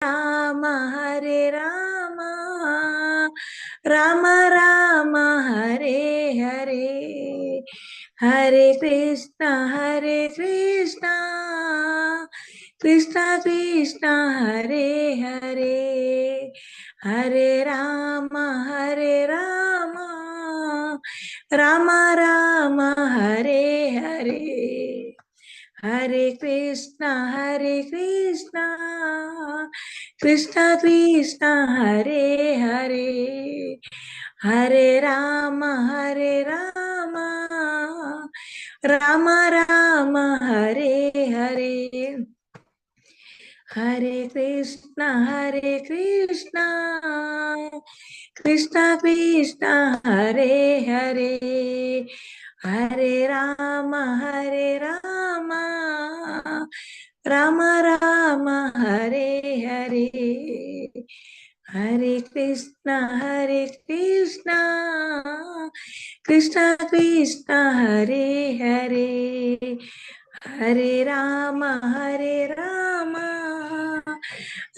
राम हरे राम राम राम हरे हरे हरे कृष्णा कृष्णा कृष्णा हरे हरे हरे राम राम राम हरे हरे हरे कृष्णा कृष्णा कृष्णा हरे हरे हरे राम राम राम हरे हरे हरे कृष्णा कृष्णा कृष्णा हरे हरे हरे राम राम राम हरे हरे हरे कृष्णा कृष्णा कृष्णा हरे हरे हरे राम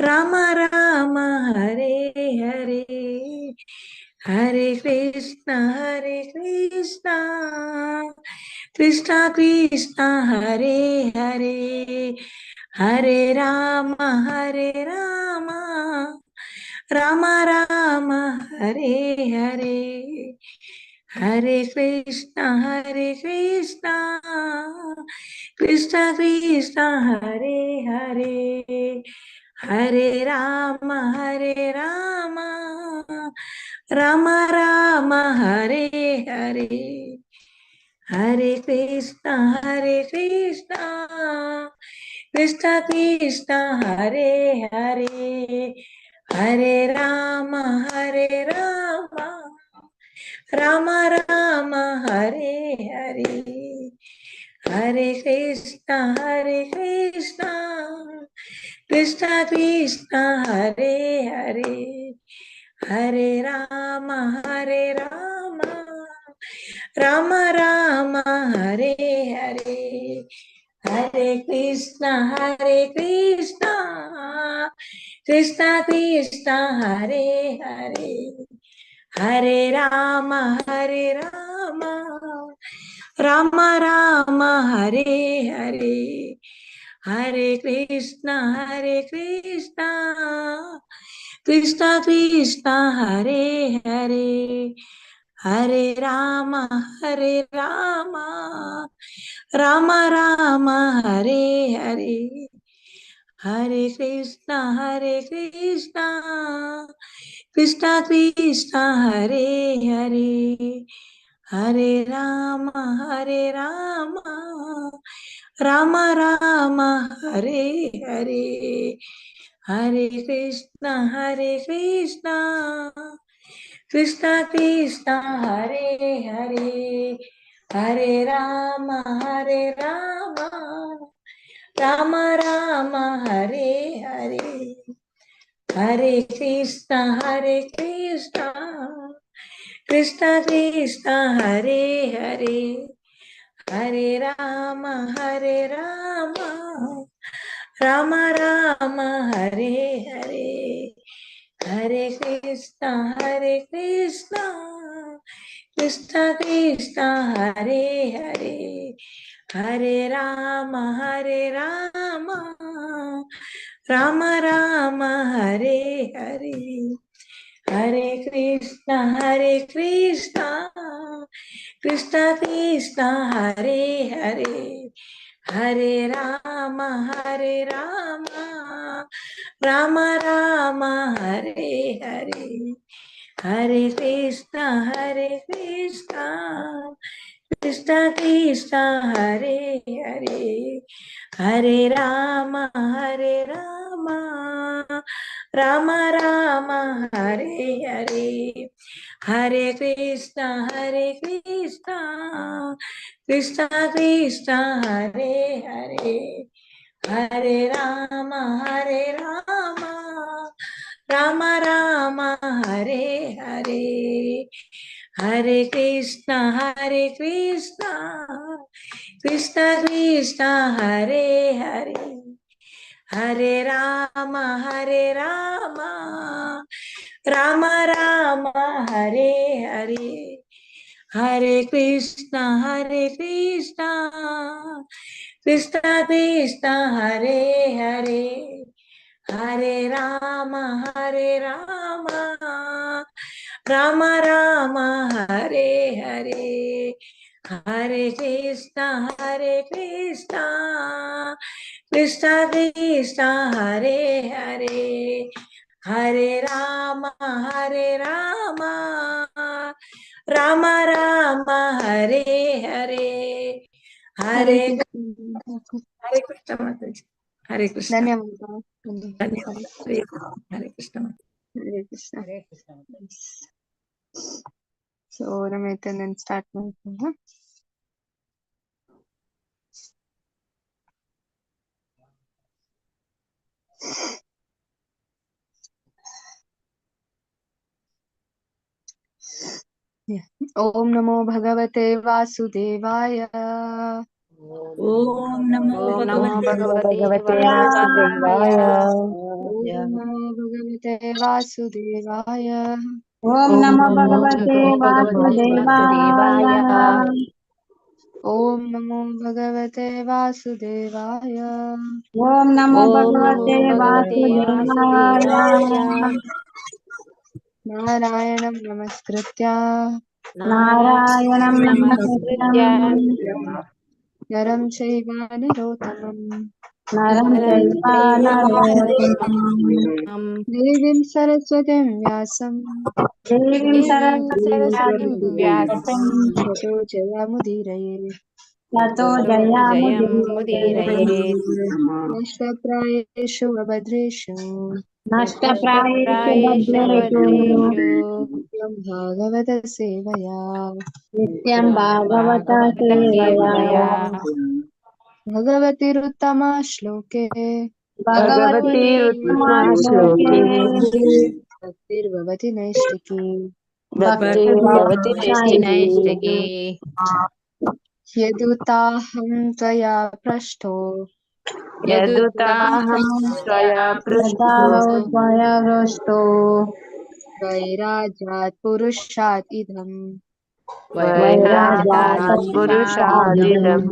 राम राम हरे हरे हरे कृष्णा कृष्णा कृष्णा हरे हरे हरे राम राम राम हरे हरे हरे कृष्णा कृष्णा कृष्णा हरे हरे हरे राम राम राम हरे हरे हरे कृष्णा कृष्णा कृष्णा हरे हरे हरे राम राम राम हरे हरे हरे कृष्णा कृष्णा कृष्णा हरे हरे हरे राम राम राम हरे हरे हरे कृष्णा कृष्णा कृष्णा हरे हरे हरे राम राम राम हरे हरे हरे कृष्णा कृष्णा कृष्णा हरे हरे हरे राम राम राम हरे हरे हरे कृष्णा कृष्णा कृष्णा हरे हरे हरे राम राम राम हरे हरे हरे कृष्णा कृष्णा कृष्णा हरे हरे हरे राम राम राम हरे हरे हरे कृष्णा कृष्णा कृष्णा हरे हरे हरे राम राम राम हरे हरे हरे कृष्णा कृष्णा कृष्णा हरे हरे हरे राम राम राम हरे हरे हरे कृष्णा कृष्णा कृष्णा हरे हरे हरे राम राम राम हरे हरे हरे कृष्णा कृष्णा कृष्णा हरे हरे हरे राम राम राम हरे हरे हरे कृष्णा कृष्णा कृष्णा हरे हरे हरे राम राम राम हरे हरे हरे कृष्णा कृष्णा कृष्णा हरे हरे हरे राम राम राम हरे हरे, हरे कृष्णा कृष्णा कृष्णा हरे हरे, हरे राम राम राम हरे हरे, हरे कृष्णा कृष्णा कृष्णा हरे हरे, हरे राम राम राम हरे हरे, हरे हरे कृष्ण। हरे कृष्ण माता जी, हरे कृष्ण, धन्यवाद। धन्यवाद, हरे कृष्ण माता। हरे Krishna. So Ramit and then start moving. Huh? Yeah. Om Namo Bhagavate Vasudevaya. ओम नमो ओम नमो भगवते भगवते वासुदेवाय, वासुदेवाय। Om Namo Bhagavate Vasudevaya. Om Om Namo Namo भगवते भगवते वासुदेवाय। वासुदेवाय। Om Namo Bhagavate Vasudevaya. ओम नमो ओम नमो भगवते भगवते वासुदेवाय। वासुदेवाय। Narayanam Namaskritya नारायणं नारायणं नमस्कृत्य नमस्कृत्य Naram Chaiva Narottamam नरं नरं चैव चैव नरोत्तमम् नरोत्तमं Devim Saraswatim Vyasam देवीं देवीं सरस्वतीं सरस्वतीं व्यासं Tato Jayamudiraye ततो ततो जयामुदीरये। जयमुदीरये। Nashtaprayeshu Abhadreshu नष्टप्रायेषु नष्टप्रायेषु भद्रेषु भद्रेषु Nityam Bhagavata Sevaya नित्यं नित्यं भागवत भागवत सेवया। सेवया। Bhagavati Ruttama Shloke भगवती भगवति उत्तमश्लोके Bhaktir Naistiki भक्तिर्भवति भक्तिर्भवति नैष्टिकी। Yadutaham Tvaya Prashto यदुताहं त्वया यदा पृष्टो त्वया Vairajat Purushat Idham वैराजात वैराजात् पुरुषादिदम् पुरुषादिदम्।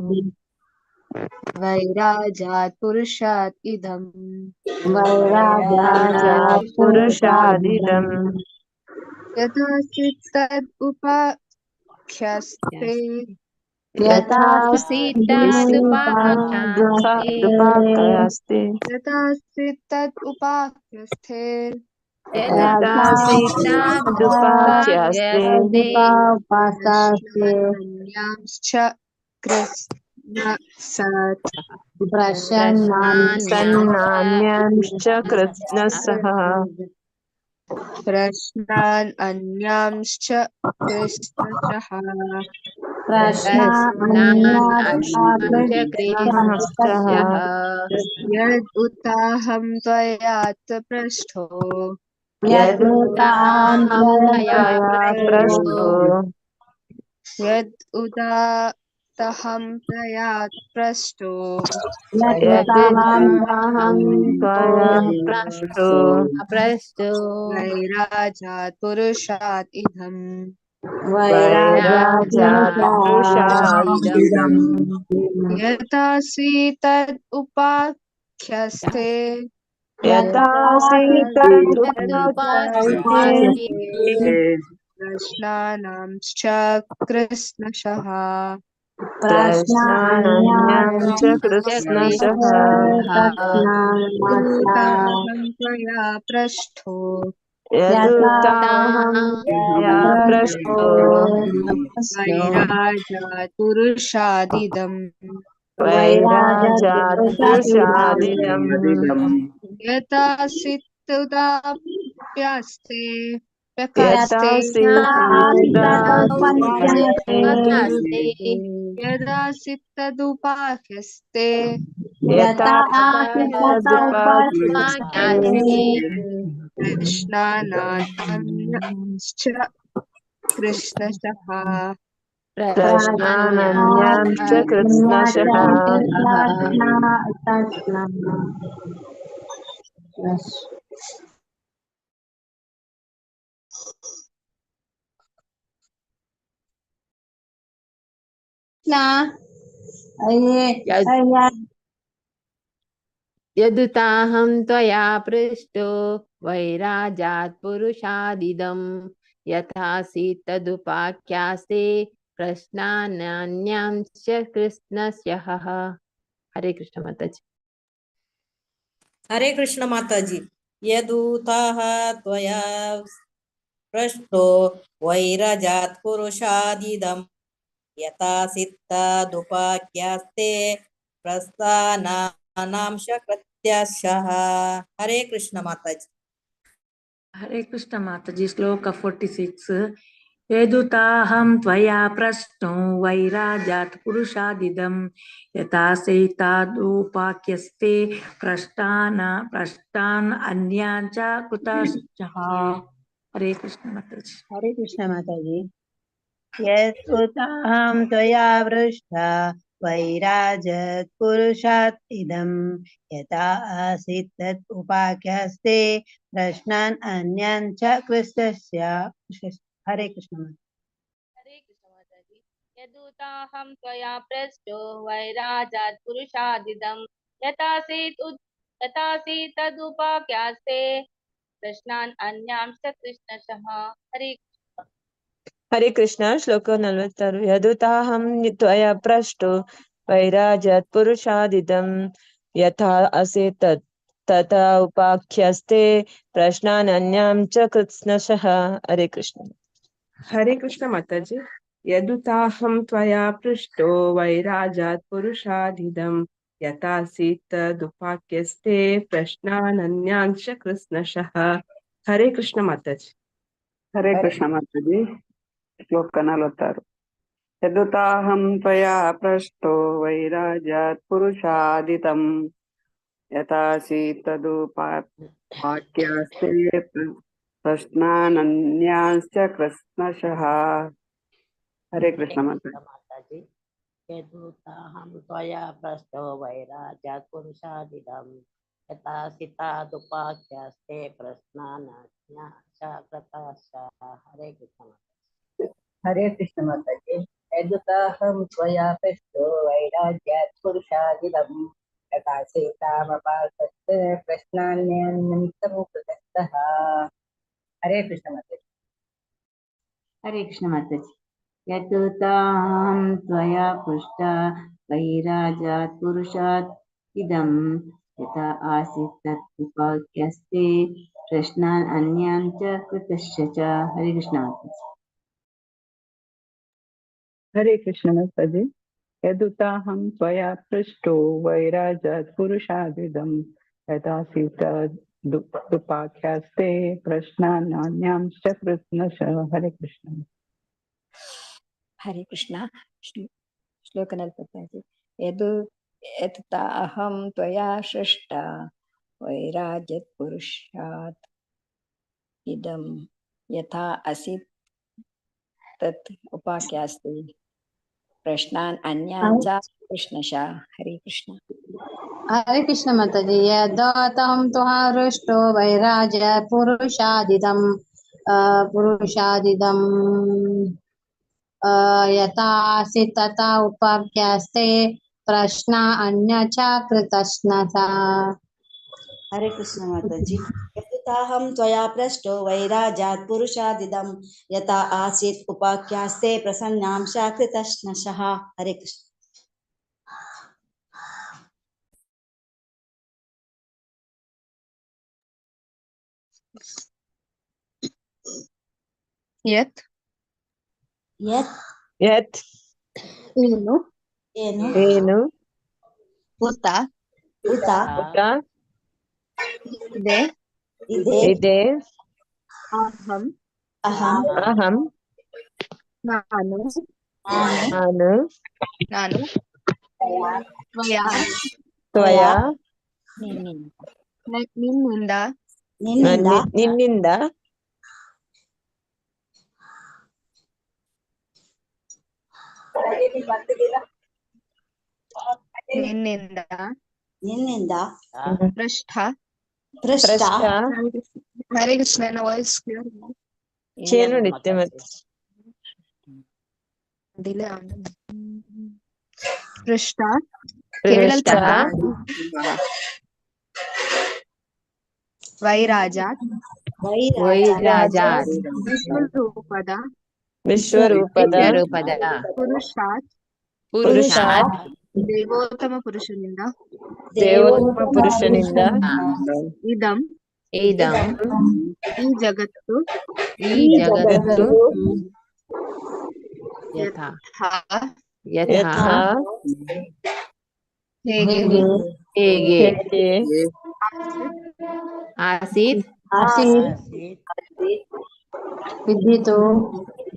Vairajat Purushat Idham वैराजात वैराजात् पुरुषादिदम्। पुरुषादिदम् Yathasit Tad Upakhyaste यथा यथा सीतानुपाते दुःखास्ति। Yathasit Tad Upakhyaste यथा यथा सीतादुपाख्यास्ते सीतानुपास्ते Prashnanyamscha Krishna Sat प्रसन्नानि प्रश्नान्यांश्च कृत्स्नसः। Prashnan Anyamscha Krishna Saha प्रश्ना प्रश्नान् अन्यात् च कृष्णस्य। Yad Utaham Tvayat Prashto यदुतां यदुताहं त्वया पृष्टो Yad Utaham Tvayat Prashto यदुतां यदुताहं त्वया पृष्टो अप्रस्तु Vairajat Purushat Idham वैराजात् पुरुषादिदम्। वैराजादिदम् Yata Sitad Upakhyaste यथा यथा सीतदुपाख्यास्ते सीतानुपाते Prashnanamscha Krishna प्रश्न प्रश्नानन्यं च अन्यात् कृत्स्नसः। Yadutaham Tvaya Prashto यथा यदुताहं त्वया प्रष्टो पृष्टो Vairajat Purushadidam वैराजात् पुरुषादिदम्। Yata Situdapyaste यथा Prakaste सीतादुपाख्यास्ते Yada Sitadupakhyaste यथा आसितोपास्ते सीतादुपाख्यास्ते Krishna Krishna Saha प्रश्नानन्यांश्च कृत्स्नशः यदुताहं त्वया पृष्टो वैराजात् पुरुषादिदं यथासि तदुपाख्यासे प्रश्नान्यांश्च कृष्णस्य। हरे कृष्ण माताजी। हरे कृष्ण माताजी। यदूताः त्वया पृष्टो वैरजात् पुरुषादिदं यथा सित्तादुपाख्यास्ते प्रस्थानानां शकृत्यशः। हरे कृष्ण माताजी। हरे कृष्ण माताजी। श्लोक 46। यदुताहं त्वया प्रश्नो वैराजात् पुरुषादिदं यथा सेतादुपाख्यस्ते प्रश्नान् अन्यान् च कृतश्चः। हरे कृष्ण माताजी। हरे कृष्ण माताजी। यत्कृताहं त्वया पृष्ठा वैराजत् पुरुषात् इदं यथा आसीत् तत् उपाख्यास्ते प्रश्नान् अन्यान् च कृष्णस्य। हरे कृष्ण। हरे कृष्ण माताजी। यदूताहं त्वया पृष्टो वैराजात् पुरुषादिदं यथासि तदुपाख्यास्ते प्रश्नान् अन्यांश्च कृष्णशः। हरे हरे कृष्ण। श्लोक 46। यदुताहं त्वया पृष्टो वैराजात् पुरुषादिदं यथा असेत् तथा उपाख्यस्ते प्रश्नानन्यां च कृत्स्नशः। हरे कृष्ण। हरे कृष्ण माताजी। यदुताहं त्वया पृष्टो वैराजात् पुरुषादिदं यथासीत् तदुपाख्यस्ते प्रश्नानन्यांश्च कृष्णशः। हरे कृष्ण माताजी। हरे कृष्ण माताजी। श्लोक 46। यदुताहं त्वया पृष्टो वैराजात् पुरुषादितं यथासीत् तदुपाख्यास्ते प्रश्नानन्यांश्च कृष्णशः। हरे कृष्ण माताजी। यदूताहं त्वया पृष्टो वैराजात् पुरुषादिदं यथा सितादुपाख्यास्ते प्रश्नान्याश्च। हरे कृष्ण। हरे कृष्ण माताजी। यदुताहं त्वया पृष्टो वैराग्यात् पुरुषादिदं यथा सीतामपासत् प्रश्नान्यन्तं कृतस्तः। हरे कृष्ण माताजी। हरे कृष्ण माताजी। यदुताहं त्वया पृष्टा वैराजात् पुरुषात् इदं यथा आसीत् तत् उपाख्यस्ते प्रश्नान् अन्यान् च कृतश्च च। हरे कृष्ण माताजी। हरे कृष्ण माताजी। यदुताहं त्वया पृष्टो वैराजात् पुरुषादिदं यथासीत् तदुपाख्यास्ते प्रश्नान्यांश्च कृष्णशः। हरे कृष्ण। हरे कृष्ण। श्लोक 45। यदुताहं त्वया सृष्टा वैराजत् पुरुषात् इदं यथा असित् तत् उपाख्यास्ते प्रश्नान् अन्यान् च कृष्णशः। हरे कृष्ण। हरे कृष्ण माताजी। यदातहं त्वया हृष्टो वैराज पुरुषादिदं यथा आसीत् तथा उपाख्यास्ते प्रश्ना अन्य च कृतश्नता। हरे कृष्ण माताजी। यदुताहं त्वया पृष्टो वैराजात् पुरुषादिदं यथा आसीत् उपाख्यास्ते प्रसन्नांशा कृतश्नशः। हरे कृष्ण। यत् यत् नु तेनु उत उत उत इदे इदे अहम् अहं नानु नानु नानु त्वया त्वया ನಿನ್ನಿಂದ ನಿನ್ನಿಂದ ನಿನ್ನಿಂದ ನಿನ್ನಿಂದ ಪೃಷ್ಠ ಪೃಷ್ಠ Hare Krishna voice clear chain ನಿತ್ಯ ಮತ್ತೆ ಡಿಲೇ ಪೃಷ್ಠ ಪೃಷ್ಠ ಕೇಳಲ್ಪಟ್ಟ ವೈರಾಜಾತ್ ವೈರಾಜಾತ್ ವಿಶ್ವರೂಪದ ವಿಶ್ವರೂಪದ ವಿಶ್ವರೂಪದ ಪುರುಷಾತ್ ಪುರುಷಾತ್ ದೇವೋತ್ತಮ ಪುರುಷನಿಂದ ದೇವೋತ್ತಮ ಪುರುಷನಿಂದ ಇದಂ ಇದಂ ಈ ಜಗತ್ತು ಈ ಜಗತ್ತು ಯಥಾ ಯಥಾ ಯಥಾ ಹೇಗೆ ಹೇಗೆ ಹೇಗೆ ಆಸೀತ್ ವಿದ್ಯುತು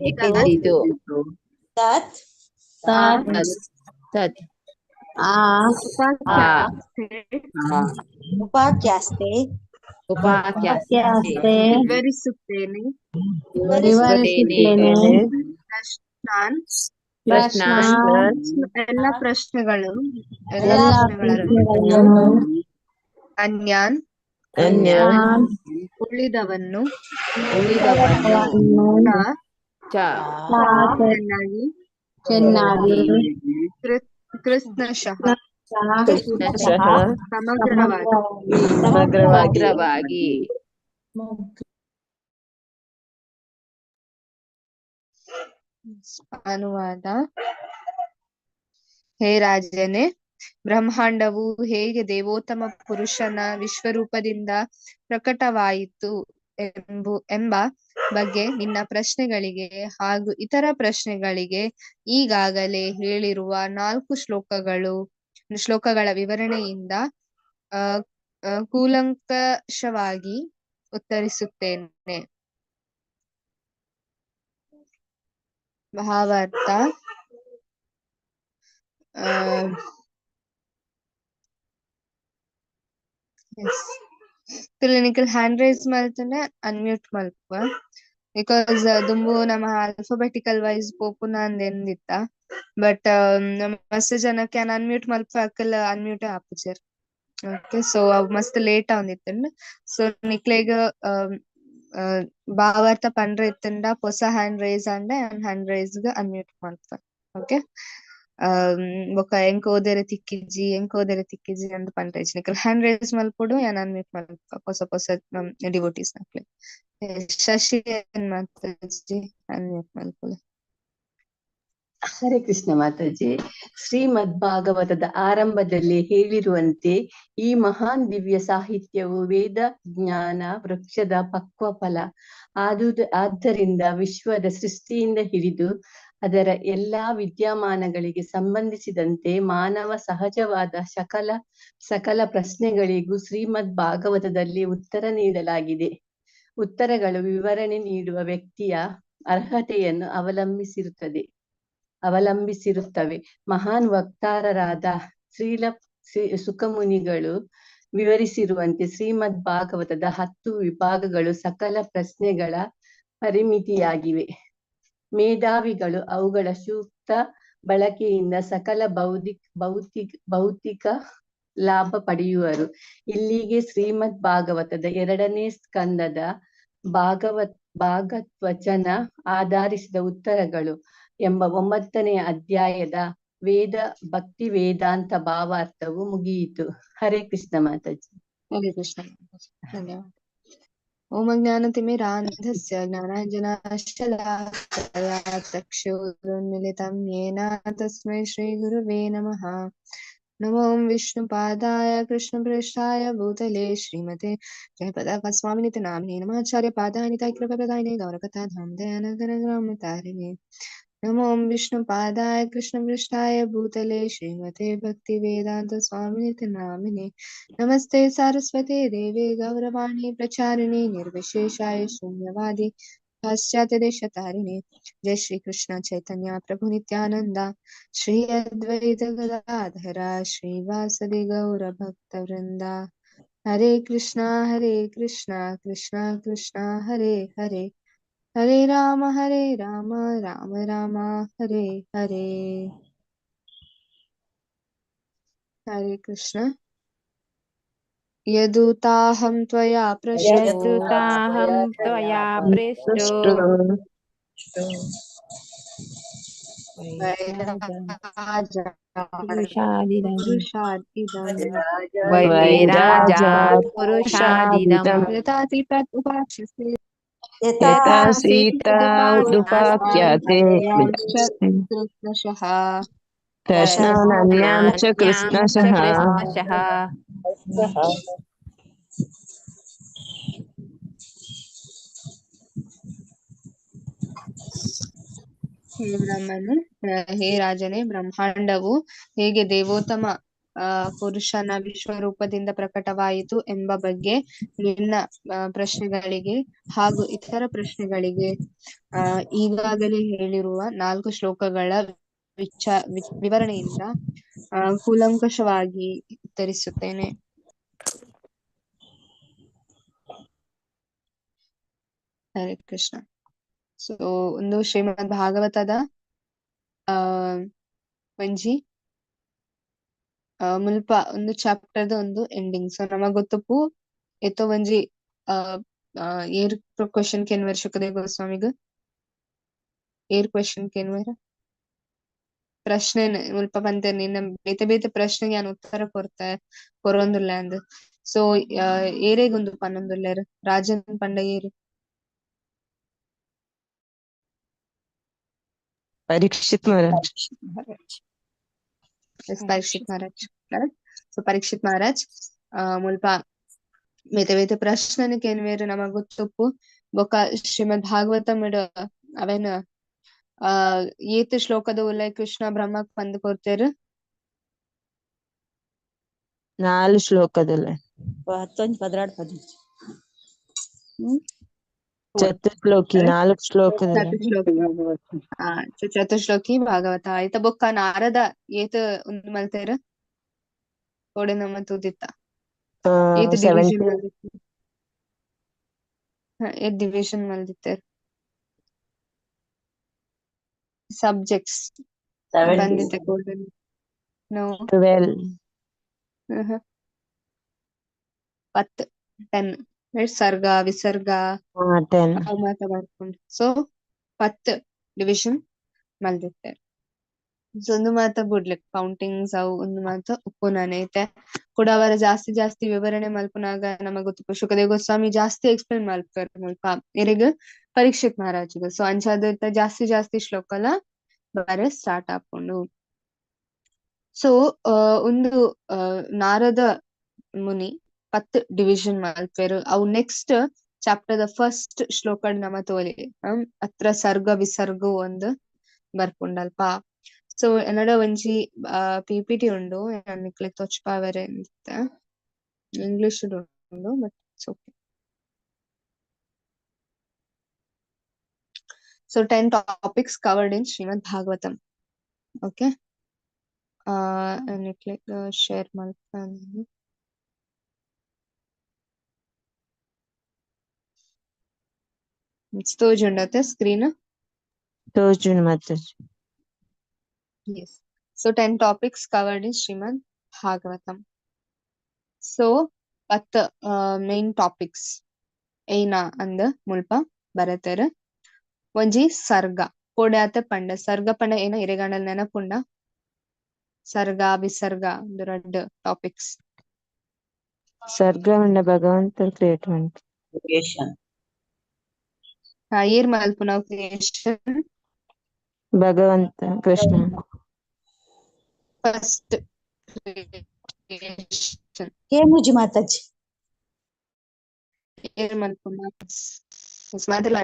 ಇದ್ದಿತು ತತ್ ತತ್ ತತ್ ಆ ಆ ಉಪಾಖ್ಯಾಸ್ತೆ ಉಪಾಖ್ಯಾಸ್ತೆ ವಿವರಿಸುತ್ತೇನೆ ವಿವರಿಸುತ್ತೇನೆ ಪ್ರಶ್ನಾನ್ ಪ್ರಶ್ನಾನ್ ಎಲ್ಲ ಪ್ರಶ್ನೆಗಳು ಎಲ್ಲ ಪ್ರಶ್ನೆಗಳನ್ನು ಅನ್ಯಾನ್ ಅನ್ಯಾನ್ ಉಳಿದವನ್ನು ಚ ಚೆನ್ನಾಗಿ ಚೆನ್ನಾಗಿ ಕೃಷ್ಣಶಃ ಕೃಷ್ಣಶಃ ಸಮಗ್ರವಾಗಿ ಸಮಗ್ರವಾಗಿ ಅನುವಾದ. ಹೇ ರಾಜನೇ, ಬ್ರಹ್ಮಾಂಡವು ಹೇಗೆ ದೇವೋತ್ತಮ ಪುರುಷನ ವಿಶ್ವರೂಪದಿಂದ ಪ್ರಕಟವಾಯಿತು ಎಂಬ ಬಗ್ಗೆ ನಿನ್ನ ಪ್ರಶ್ನೆಗಳಿಗೆ ಹಾಗೂ ಇತರ ಪ್ರಶ್ನೆಗಳಿಗೆ ಈಗಾಗಲೇ ಹೇಳಿರುವ 4 ಶ್ಲೋಕಗಳ ವಿವರಣೆಯಿಂದ ಕೂಲಂಕಷವಾಗಿ ಉತ್ತರಿಸುತ್ತೇನೆ. ಭಾವಾರ್ಥ. ಕ್ಲಿನಿಕಲ್ ಹ್ಯಾಂಡ್ ರೈಸ್ ಮಾಡ್ತಾನೆ, ಅನ್ಮ್ಯೂಟ್ ಮಲ್ಪುವ ಬಿಕಾಸ್ ದುಂಬು ನಮ್ಮ ಆಲ್ಫಾಬೆಟಿಕಲ್ ವೈಸ್ ಪೋಪುನ ಅಂದೆಂದಿತ್ತ. ಬಟ್ ಮಸ್ತ್ ಜನಕ್ಕೆ ಅನ್ಮ್ಯೂಟ್ ಮಲ್ಪ ಅಕ್ಕಲ್ ಅನ್ಮ್ಯೂಟ್ ಆಪುಜರ್. ಓಕೆ, ಸೊ ಅವ್ ಮಸ್ತ್ ಲೇಟ್ ಆವಂದಿತ್ತಂಡ್. ಸೊ ನಿಕ್ಲೆಗ್ ಭಾವಾರ್ಥ ಪಂಡ್ರೆ ಇತ್ತಂಡ ಹೊಸ ಹ್ಯಾಂಡ್ ರೈಸ್ ಅಂಡೆ ಹ್ಯಾಂಡ್ ರೈಸ್ ಗೆ ಅನ್ಮ್ಯೂಟ್ ಮಲ್ಪ. ಓಕೆ, ಬೊಕ ಎಂಕ್ ಓದೆರೆ ತಿಕ್ಕಿಜ್ಜಿ ಅಂತ ಪಂಡ್ರೆ ನಿಕಲ್ ಹ್ಯಾಂಡ್ ರೈಸ್ ಮಲ್ಪೊಡು ಯಾನ್ ಅನ್ಮ್ಯೂಟ್ ಮಲ್ಪ ಹೊಸ ಡಿವೋಟೀಸ್ ನಕ್ಲೆ. ಶಶಿ ಮಾತಾಜಿ ಅನ್ಮ್ಯೂಟ್ ಮಲ್ಪೊಲೆ. ಹರೇ ಕೃಷ್ಣ ಮಾತಾಜಿ. ಶ್ರೀಮದ್ ಭಾಗವತದ ಆರಂಭದಲ್ಲಿ ಹೇಳಿರುವಂತೆ ಈ ಮಹಾನ್ ದಿವ್ಯ ಸಾಹಿತ್ಯವು ವೇದ ಜ್ಞಾನ ವೃಕ್ಷದ ಪಕ್ವ ಫಲ. ಆದ್ದರಿಂದ ವಿಶ್ವದ ಸೃಷ್ಟಿಯಿಂದ ಹಿಡಿದು ಅದರ ಎಲ್ಲಾ ವಿದ್ಯಮಾನಗಳಿಗೆ ಸಂಬಂಧಿಸಿದಂತೆ ಮಾನವ ಸಹಜವಾದ ಸಕಲ ಪ್ರಶ್ನೆಗಳಿಗೂ ಶ್ರೀಮದ್ ಭಾಗವತದಲ್ಲಿ ಉತ್ತರ ನೀಡಲಾಗಿದೆ. ಉತ್ತರಗಳು ವಿವರಣೆ ನೀಡುವ ವ್ಯಕ್ತಿಯ ಅರ್ಹತೆಯನ್ನು ಅವಲಂಬಿಸಿರುತ್ತವೆ. ಮಹಾನ್ ವಕ್ತಾರರಾದ ಶ್ರೀ ಸುಖಮುನಿಗಳು ವಿವರಿಸಿರುವಂತೆ ಶ್ರೀಮದ್ ಭಾಗವತದ 10 ವಿಭಾಗಗಳು ಸಕಲ ಪ್ರಶ್ನೆಗಳ ಪರಿಮಿತಿಯಾಗಿವೆ. ಮೇಧಾವಿಗಳು ಅವುಗಳ ಸೂಕ್ತ ಬಳಕೆಯಿಂದ ಸಕಲ ಭೌತಿಕ ಲಾಭ ಪಡೆಯುವರು. ಇಲ್ಲಿಗೆ ಶ್ರೀಮದ್ ಭಾಗವತದ 2ನೇ ಸ್ಕಂದದ ಭಾಗವತ್ವಚನ ಆಧರಿಸಿದ ಉತ್ತರಗಳು ಎಂಬ 9ನೇ ಅಧ್ಯಾಯದ ಭಕ್ತಿ ವೇದಾಂತ ಭಾವಾರ್ಥವು ಮುಗಿಯಿತು. ಹರೇ ಕೃಷ್ಣ ಮಾತಾಜಿ. ಹರೇ ಕೃಷ್ಣ. ಧನ್ಯವಾದ. ಓಂ ಜ್ಞಾನತಿಮಿರಾಂಧಸ್ಯ ಜ್ಞಾನಾಂಜನಶಲಾಕಯಾ ಚಕ್ಷುರುನ್ಮಿಲಿತಂ ಯೇನ ತಸ್ಮೈ ಶ್ರೀ ಗುರವೇ ನಮಃ. ನಮೋ ವಿಷ್ಣುಪಾದಾಯ ಕೃಷ್ಣಪ್ರೇಷ್ಠಾಯ ಭೂತಲೆ ಶ್ರೀಮತೆ ಜಯಪತಾಕಸ್ವಾಮಿನಿತಿ ನಾಮಿನೇ ನಮಾಚಾರ್ಯ ಪಾದಾನಿತಾಯ ಕೃಪಪ್ರದಾಯಿನೇ ಗೌರಕಥಾಧಾಮ ದಯಾನಗರ ಗ್ರಾಮತಾರಿಣೇ. ನಮೋ ವಿಷ್ಣುಪಾದಾಯ ಕೃಷ್ಣಪ್ರೇಷ್ಠಾಯ ಭೂತಲೆ ಶ್ರೀಮತೆ ಭಕ್ತಿ ವೇದಾಂತ ಸ್ವಾಮಿನಿತಿ ನಾಮಿನೇ ನಮಸ್ತೆ ಸಾರಸ್ವತಿ ದೇವಿ ಗೌರವಾಣಿ ಪ್ರಚಾರಿಣಿ ನಿರ್ವಿಶೇಷಾಯ ಶೂನ್ಯವಾದಿ ಪಾಶ್ಚಾತ್ಯ ದೇಶತಾರಿಣಿ. ಜೈ ಶ್ರೀ ಕೃಷ್ಣ ಚೈತನ್ಯ ಪ್ರಭು ನಿತ್ಯಾನಂದ ಶ್ರೀ ಅದ್ವೈತ ಗದಾಧರ ಶ್ರೀವಾಸದಿ ಗೌರ ಭಕ್ತ ವೃಂದ. ಹರೇ ಕೃಷ್ಣ ಕೃಷ್ಣ ಕೃಷ್ಣ ಹರೇ ಹರೇ हरे राम राम राम हरे हरे. हरे कृष्ण. यदुताहं त्वया पृष्टो यदुताहं त्वया पृष्टो पुरुषादिदं पुरुषात् इदं वैराजात् पुरुषादिदं यथाति तत् उपास्यते यथा यथा सीता सीतादुपाख्याते कृष्णशः. कृष्णानन्यां च कृष्णान्यां च कृष्णशः कृष्णशः. ಹೇ ಬ್ರಹ್ಮನೇ, ಹೇ ರಾಜನೇ, ಬ್ರಹ್ಮಾಂಡವು ಹೇಗೆ ದೇವೋತ್ತಮ ಪುರುಷನ ವಿಶ್ವರೂಪದಿಂದ ಪ್ರಕಟವಾಯಿತು ಎಂಬ ಬಗ್ಗೆ ನಿನ್ನ ಪ್ರಶ್ನೆಗಳಿಗೆ ಹಾಗೂ ಇತರ ಪ್ರಶ್ನೆಗಳಿಗೆ ಈಗಾಗಲೇ ಹೇಳಿರುವ 4 ಶ್ಲೋಕಗಳ ವಿವರಣೆಯಿಂದ ಕೂಲಂಕಷವಾಗಿ ಉತ್ತರಿಸುತ್ತೇನೆ. ಹರೇ ಕೃಷ್ಣ. ಸೊ ಒಂದು ಶ್ರೀಮದ್ ಭಾಗವತದ ಒಂಜಿ ಮುಲ್ಪ ಒಂದು ಚಾಪ್ಟರ್ದ ಒಂದು ಎಂಡಿಂಗ್. ಸೊ ನಮಗ್ ಗೊತ್ತಪ್ಪು ಎತ್ತೋ ಒಂಜಿ ಏರ್ ಕ್ವೆಶನ್ ಕೇನ್ವರ್ ಶುಕದೇವ್ ಗೋಸ್ವಾಮಿಗ್ ಏರ್ ಕ್ವೆಶನ್ ಕೇನ್ವರ ಪ್ರಶ್ನೆ ಮುಲ್ಪ ಪಂತೇರ್ ನಿನ್ನ ಬೇತೆ ಬೇತೆ ಪ್ರಶ್ನೆಗೆ ನಾನು ಉತ್ತರ ಕೊರೊಂದುಲ್ಲ ಅಂದ್. ಸೊ ಏರೇಗೊಂದು ಪನ್ನೊಂದುಲ್ಲೇರ್ ರಾಜನ್ ಪಂಡ ಏರು परीक्षित महाराज. परीक्षित महाराज. करेक्ट. ಸೊ ಪರೀಕ್ಷಿತ್ ಮಹಾರಾಜ್ ಮುಲ್ಪ ಬೇತೆ ಬೇತೆ ಪ್ರಶ್ನೆ ಕೇನ್ವೇರು ನಮಗ್ ಗೊತ್ತುಪ್ಪು ಬೊಕ ಶ್ರೀಮದ್ ಭಾಗವತಂ ಅವೇನ್ ಏತ್ ಶ್ಲೋಕದ ಉಲ್ಲೈ ಕೃಷ್ಣ ಬ್ರಹ್ಮಕ್ ಪಂದ್ ಕೊಡ್ತೇರು 4 ಶ್ಲೋಕದಲ್ಲೇ 14 ಚತುಶ್ಲೋಕಿ 4 ಶ್ಲೋಕದಲ್ಲೇ ಚತುಶ್ಲೋಕಿ ಭಾಗವತ ಆಯ್ತ ಬೊಕ್ಕ ನಾರದ ಏತ್ ಉಂದು ಮಲ್ತೇರು ಕೋಡೆ ನಮ್ಮ ತೂದಿತ್ತ ಏತ್ ಡಿವಿಷನ್ 70 ಏತ್ ಡಿವಿಷನ್ ಮಲ್ದಿತ್ತೇರು ಸಬ್ಜೆಕ್ಟ್ಸ್ ಬಂದಿತ್ತೆ ಕೋಡೆ ನೋ 12 10 ಸರ್ಗ ವಿಸರ್ಗ 10 ಮಾತ ಬರ್ಕೊಂಡು ಸೊ 10 ಡಿವಿಷನ್ ಮಲ್ದಿತ್ತೇರು. ಸೊ ಒಂದು ಮಾತ ಬುಡ್ಲಿಕ್ ಕೌಂಟಿಂಗ್ಸ್ ಅವು ಒಂದು ಮಾತ ಉಪ್ಪುನನೈತೆ ಕೂಡ ಅವರ ಜಾಸ್ತಿ ವಿವರಣೆ ಮಲ್ಪುನಾಗ ನಮಗ್ ಗೊತ್ತು ಶುಕದೇವ್ ಗೋಸ್ವಾಮಿ ಜಾಸ್ತಿ ಎಕ್ಸ್ಪ್ಲೇನ್ ಮಲ್ಪರ್ ಮುಲ್ಪ ಇರಿಗ್ ಪರೀಕ್ಷಿತ್ ಮಹಾರಾಜ್ಗೆ. ಸೊ ಅಂಚಾದ ಜಾಸ್ತಿ ಶ್ಲೋಕಲ ಬರೆ ಸ್ಟಾರ್ಟ್ ಆಪುಂಡು. ಸೊ ಒಂದು ನಾರದ ಮುನಿ 10 ಡಿವಿಷನ್ ಮಲ್ಪೆರ್ ಅವು ನೆಕ್ಸ್ಟ್ ಚಾಪ್ಟರ್ ದ ಫಸ್ಟ್ ಶ್ಲೋಕ ನಮ ತೋಲಿ ಅತ್ರ ಸರ್ಗ ವಿಸರ್ಗ ಒಂದು ಬರ್ಪುಂಡಲ್ಪ. ಸೊ ಎನ್ನಡ ಒಂಜಿ PPT ಉಂಡು ನಿಕ್ಲೆ ತೊಚ್ಪಾವೆರೆ ಇಂಗ್ಲಿಷ್ ಉಂಡು but it's okay. So 10 topics covered in Srimad Bhagavatam. Okay. ನಿಕ್ಲೆ ಶೇರ್ ಮಾಡ್ತೀನಿ. ತೋಜುಂಡತೆ ಸ್ಕ್ರೀನ್ ತೋಜುಂಡು Mataji. Yes. So 10 topics covered in Srimad Bhagavatam. So 10 main topics ಏನ ಅಂದ ಮುಲ್ಪ ಬರತೆರ್ ಒಂಜಿ ಸರ್ಗ ಪೊಡ್ಯಾತ ಪಂಡ ಸರ್ಗ ಪಂಡ ಏನ ಇರೆಗಂಡಲ್ ನೆನಪುಂಡ ಸರ್ಗ ವಿಸರ್ಗ ಒಂದು 2 ಟಾಪಿಕ್ಸ್. ಸರ್ಗ ಉಂಡ ಭಗವಂತ ಕ್ರಿಯೇಟ್ ಮಾಡ್ತ ಏರ್ ಮಲ್ಪುನ ಕ್ರಿಯೇಷನ್ ಭಗವಂತ ಕೃಷ್ಣ ಫಸ್ಟ್ ಕೇಮುಜಿ ಮಾತಾಜಿ ಏರ್ ಮಲ್ಪುನ ಮಾತಲ್ಲ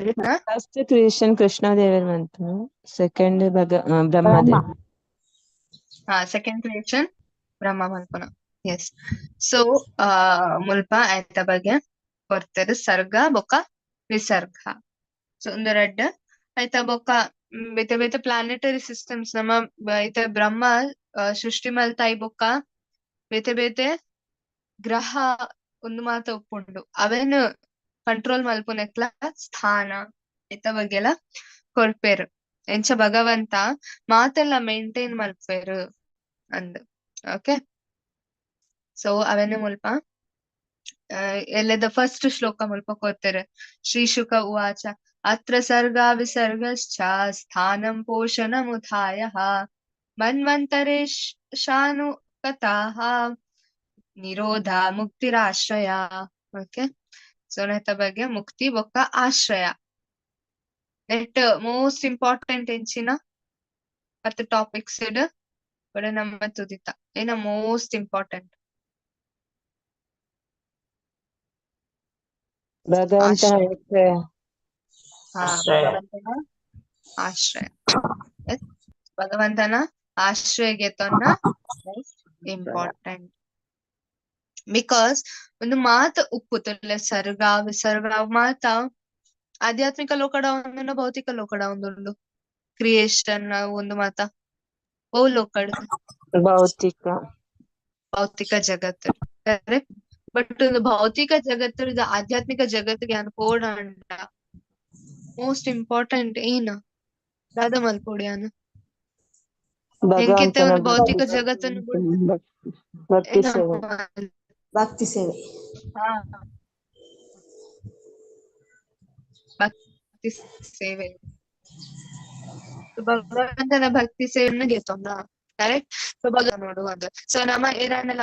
ಫಸ್ಟ್ ಕ್ರಿಯೇಷನ್ ಕೃಷ್ಣ ದೇವರ ಮಂತು second Brahmadev. Second creation Brahma ಮಲ್ಪುನ. ಎಸ್. ಸೊ ಮುಲ್ಪ ಆಯ್ತ ಬಗ್ಗೆ ಕೊಡ್ತೇರು ಸರ್ಗ ಬೊಕ್ಕ ವಿಸರ್ಗ. ಸೊ ಒಂದು 2 ಆಯ್ತ ಬೊಕ್ಕ ಬೇತೆ ಬೇತೆ ಪ್ಲಾನೆಟರಿ ಸಿಸ್ಟಮ್ಸ್ ನಮ್ಮ ಐತ ಬ್ರಹ್ಮ ಸೃಷ್ಟಿ ಮಲ್ತಾಯಿ ಬೊಕ್ಕ ಬೇತೆ ಬೇತೆ ಗ್ರಹ ಒಂದು ಮಾತ ಉಪ್ಪುಂಡು ಅವೇನ್ ಕಂಟ್ರೋಲ್ ಮಲ್ಪುನೆಕ್ಲ ಸ್ಥಾನ ಐತ ಬಗ್ಗೆಲ ಕೊರ್ಪೆರ್ ಎಂಚ ಭಗವಂತ ಮಾತೆಲ್ಲ ಮೇಂಟೈನ್ ಮಲ್ಪೆರ್ ಅಂದ್. ಓಕೆ, ಸೊ ಅವೆನೆ ಮುಲ್ಪ ಎಲ್ಲದ ಫಸ್ಟ್ ಶ್ಲೋಕ ಮುಲ್ಪ ಕೊರ್ತೆರ್. ಶ್ರೀ ಶುಕ ಉವಾಚ ಅತ್ರ ಸರ್ಗಾ ವಿಸರ್ಗಶ್ಚ ಸ್ಥಾನಂ ಪೋಷಣಮುಧಾಯಃ ಮನ್ವಂತರೆ ಶಾನು ಕಥಾಃ ನಿರೋಧ ಮುಕ್ತಿರಾಶ್ರಯ. ಓಕೆ, ಸೊ ನೆತ್ತ ಬಗ್ಗೆ ಮುಕ್ತಿ ಬೊಕ್ಕ ಆಶ್ರಯ ನೆಟ್ ಮೋಸ್ಟ್ ಇಂಪಾರ್ಟೆಂಟ್ ಎಂಚಿನ ಮತ್ತೆ ಟಾಪಿಕ್ಸ್ ಇಡ್ ಬಡೆ ನಮ್ಮ ತುದಿತ ಏನ ಮೋಸ್ಟ್ ಇಂಪಾರ್ಟೆಂಟ್ ಭಗವಂತನ ಆಶ್ರಯ. ಆಶ್ರಯ. ಭಗವಂತನ ಆಶ್ರಯ. Yes, ಭಗವಂತನ ಆಶ್ರಯಗೆ ತನ್ನ ಇಂಪಾರ್ಟೆಂಟ್. ಬಿಕಾಸ್ ಒಂದು ಮಾತು ಉಪ್ಪುತ್ತಲ್ಲ ಸರ್ಗ ವಿಸರ್ಗ ಮಾತ ಆಧ್ಯಾತ್ಮಿಕ ಲೋಕಡ ಒಂದುಂಡು ಭೌತಿಕ ಲೋಕಡ ಒಂದುಂಡು. ಕ್ರಿಯೇಷನ್ ಒಂದು ಮಾತ ಓ ಲೋಕಡ್ ಭೌತಿಕ ಭೌತಿಕ ಜಗತ್ತು ಕರೆಕ್ಟ್. ಬಟ್ ಒಂದು ಭೌತಿಕ ಜಗತ್ತು ಇದು ಆಧ್ಯಾತ್ಮಿಕ ಜಗತ್ತಿಗೆ ಅನ್ಕೋಡ ಮೋಸ್ಟ್ ಇಂಪಾರ್ಟೆಂಟ್ ಏನ ದಾದ ಮಲ್ಪೊಡ್ಯಾನ ಹೆಂಗಿತ್ತೆ ಭಗವಂತನ ಒಂದು ಭೌತಿಕ ಜಗತ್ತನ್ನು ಭಕ್ತಿ ಸೇವೆ. ಭಕ್ತಿ ಸೇವೆ. ಹಾ, ಭಕ್ತಿ ಸೇವೆ ಭಗವಂತನ ಭಕ್ತಿ ಸೇವೆಯನ್ನು ಗೆತ್ತೊಂದ ಕರೆಕ್ಟ್. ಸೊ ನೋಡುವಂತ ಸೊ ನಮ್ಮ ಏರಣ್ಣಲ